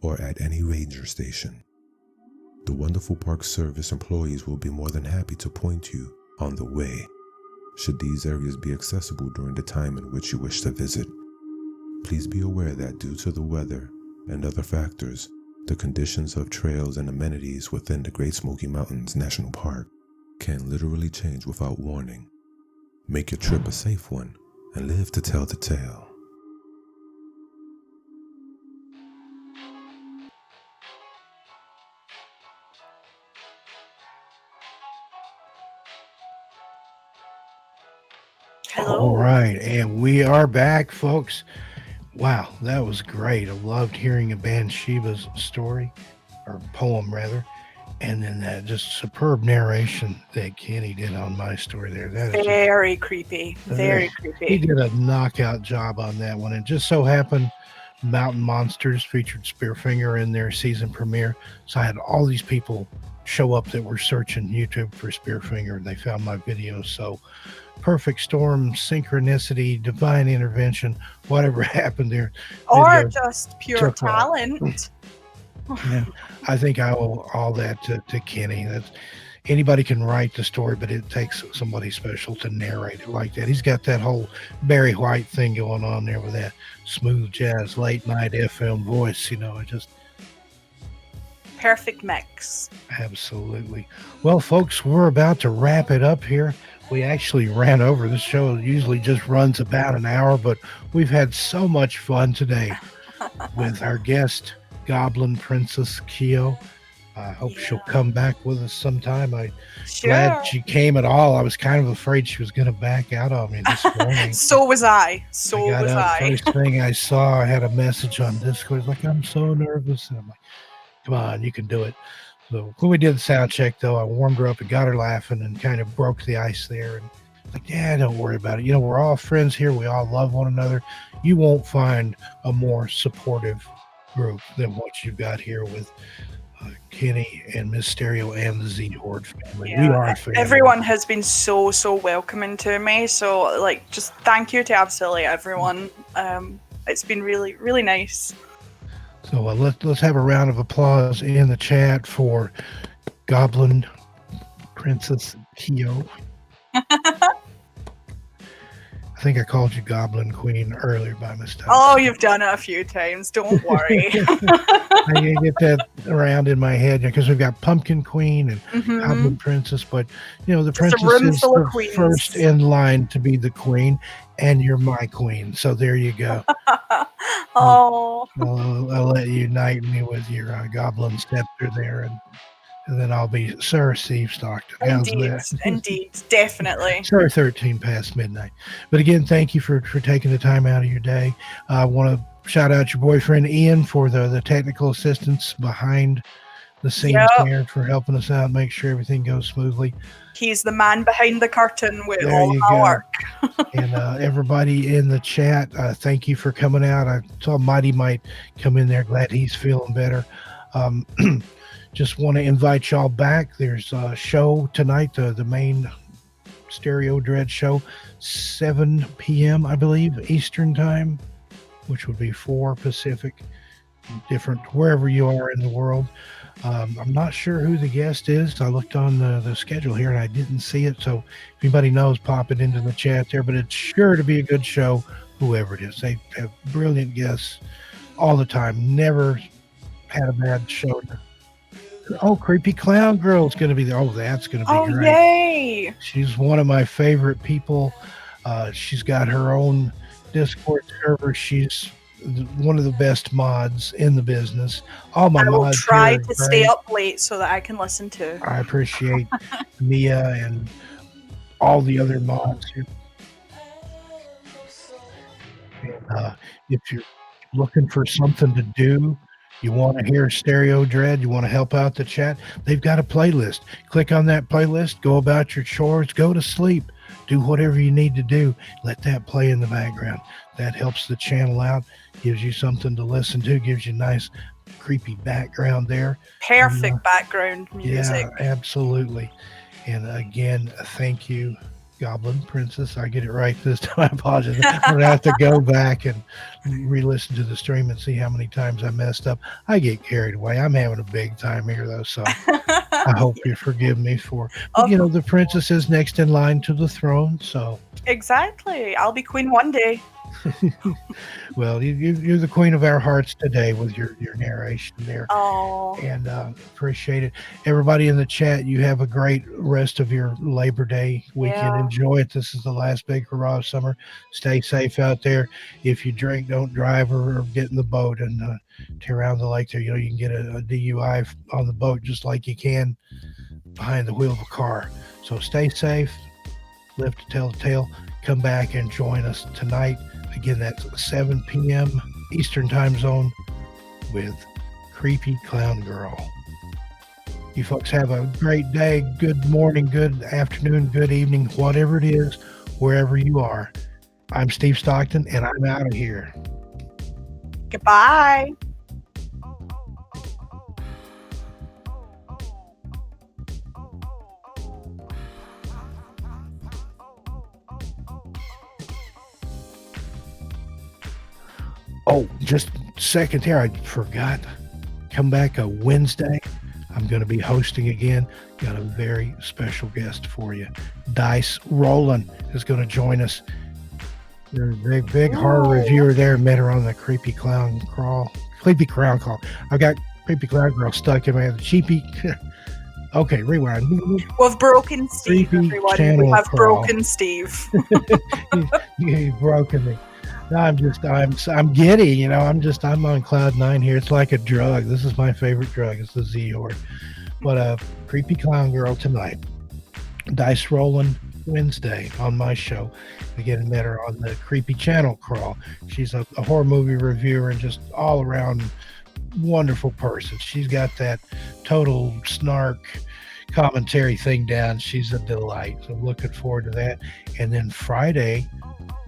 or at any ranger station. The wonderful Park Service employees will be more than happy to point you on the way, should these areas be accessible during the time in which you wish to visit. Please be aware that due to the weather and other factors, the conditions of trails and amenities within the Great Smoky Mountains National Park can literally change without warning. Make your trip a safe one and live to tell the tale. Hello. All right, and we are back, folks. Wow, that was great. I loved hearing a Bathsheba's story, or poem rather, and then that just superb narration that Kenny did on my story there. That is Very creepy. Very he creepy. did a knockout job on that one. It just so happened Mountain Monsters featured Spearfinger in their season premiere, so I had all these people show up that were searching YouTube for Spearfinger, and they found my video. So perfect storm, synchronicity, divine intervention, whatever happened there. Or Video just pure took off. talent. Yeah, I think I owe all that to Kenny. That's, anybody can write the story, but it takes somebody special to narrate it like that. He's got that whole Barry White thing going on there with that smooth jazz, late night FM voice. You know, it just Perfect mix. absolutely. Well, folks, we're about to wrap it up here. We actually ran over. This show usually just runs about an hour, but we've had so much fun today with our guest, Goblin Princess Keo. I hope she'll come back with us sometime. I'm glad she came at all. I was kind of afraid she was going to back out on me this morning. So was I. So I got was up, I. First thing I saw, I had a message on Discord. It's like, I'm so nervous. And I'm like, come on, you can do it. So when we did the sound check, though, I warmed her up and got her laughing and kind of broke the ice there. And like, yeah, don't worry about it. You know, we're all friends here. We all love one another. You won't find a more supportive group than what you've got here with Kenny and Miss Stereo and the Z Horde family. Yeah, We are a family. everyone has been so welcoming to me. So, like, just thank you to absolutely everyone. It's been really, really nice. So let's have a round of applause in the chat for Goblin Princess Keo. I think I called you Goblin Queen earlier by mistake. Oh, you've done it a few times. Don't worry. I can get that around in my head because we've got Pumpkin Queen and Goblin Princess, but you know the Just a princess room is full of the queens. first in line to be the queen, and you're my queen. So there you go. Oh, I'll let you knight me with your goblin scepter there, and And then I'll be Sir Steve Stockton. How's Indeed, that? indeed, definitely. Sir 13 past midnight. But again, thank you for taking the time out of your day. I want to shout out your boyfriend Ian for the technical assistance behind the scenes Yep. there, for helping us out, make sure everything goes smoothly. He's the man behind the curtain with There all you of my go. work. And everybody in the chat, thank you for coming out. I saw Mighty might come in there. Glad he's feeling better. Just want to invite y'all back. There's a show tonight, the main Stereo Dread show, 7 p.m., I believe, Eastern time, which would be 4 Pacific, different wherever you are in the world. I'm not sure who the guest is. I looked on the schedule here and I didn't see it. So if anybody knows, pop it into the chat there. But it's sure to be a good show, whoever it is. They have brilliant guests all the time. Never had a bad show. Oh, Creepy Clown Girl is going to be there. Oh, that's going to be great. Yay! She's one of my favorite people. She's got her own Discord server. She's one of the best mods in the business. All my I will mods try here are to great. stay up late so that I can listen to. I appreciate Mia and all the other mods here. And, if you're looking for something to do, you want to hear Stereo Dread, you want to help out the chat, they've got a playlist. Click on that playlist, go about your chores, go to sleep, do whatever you need to do. Let that play in the background. That helps the channel out, gives you something to listen to, gives you nice, creepy background there. Perfect background music. Yeah, absolutely. And again, thank you, Goblin Princess. I get it right this time. I apologize. I'm going to have to go back and re-listen to the stream and see how many times I messed up. I get carried away. I'm having a big time here, though, so I hope you forgive me for. But, you know, the princess is next in line to the throne, so. Exactly. I'll be queen one day. Well, you're the queen of our hearts today with your narration there. Oh. And appreciate it. Everybody in the chat, you have a great rest of your Labor Day weekend. Yeah. Enjoy it. This is the last big hurrah of summer. Stay safe out there. If you drink, don't drive or get in the boat and tear around the lake there. You know, you can get a DUI on the boat just like you can behind the wheel of a car. So stay safe. Live to tell the tale. Come back and join us tonight. Again, that's 7 p.m. Eastern time zone with Creepy Clown Girl. You folks have a great day, good morning, good afternoon, good evening, whatever it is, wherever you are. I'm Steve Stockton, and I'm out of here. Goodbye. Oh, just a second there. I forgot. Come back a Wednesday. I'm going to be hosting again. Got a very special guest for you. Dice Roland is going to join us. You're a big horror reviewer there. Met her on the Creepy Clown Crawl. I've got Creepy Clown Girl stuck in my head. Cheapy. Okay, rewind. We've broken Steve, Creepy everyone. channel We have crawl. broken Steve. You've broken me. I'm giddy, you know. I'm on cloud 9 here. It's like a drug. This is my favorite drug. It's the Z Horde. But Creepy Clown Girl tonight. Dice Rolling Wednesday on my show. Again, met her on the Creepy Channel Crawl. She's a horror movie reviewer and just all around wonderful person. She's got that total snark commentary thing down. She's a delight. So looking forward to that. And then Friday,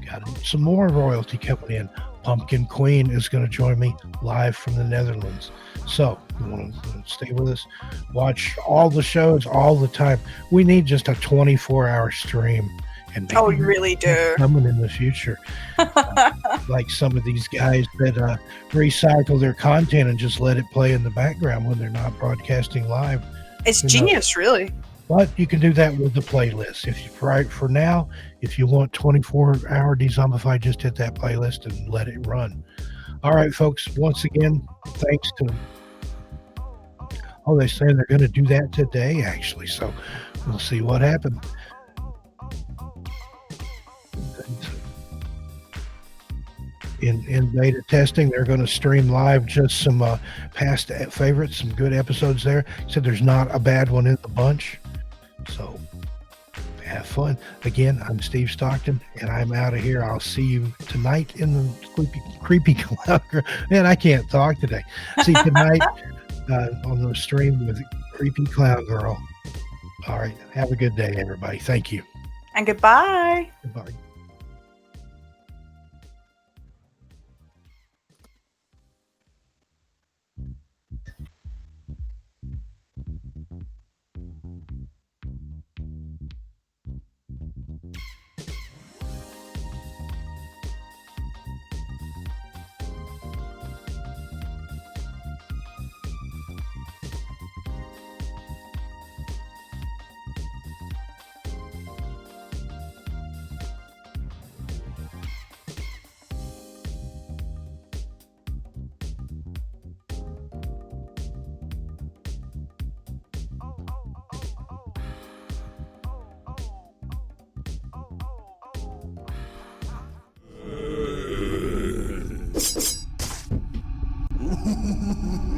got some more royalty coming in. Pumpkin Queen is going to join me live from the Netherlands. So you want to stay with us, watch all the shows all the time. We need just a 24-hour stream. And Oh, you really do. coming in the future. Like some of these guys that recycle their content and just let it play in the background when they're not broadcasting live. It's You know, genius, really. But you can do that with the playlist. If you for now, if you want 24-hour Dezombified, just hit that playlist and let it run. All right, folks. Once again, thanks to. Oh, they're saying they're going to do that today, actually. So we'll see what happens. in beta testing. They're going to stream live just some past favorites, some good episodes there. Said there's not a bad one in the bunch. So have fun. Again, I'm Steve Stockton, and I'm out of here. I'll see you tonight in the creepy clown girl. Man, I can't talk today. See you tonight on the stream with Creepy Clown Girl. All right. Have a good day, everybody. Thank you. And goodbye. Goodbye. Ha ha ha ha!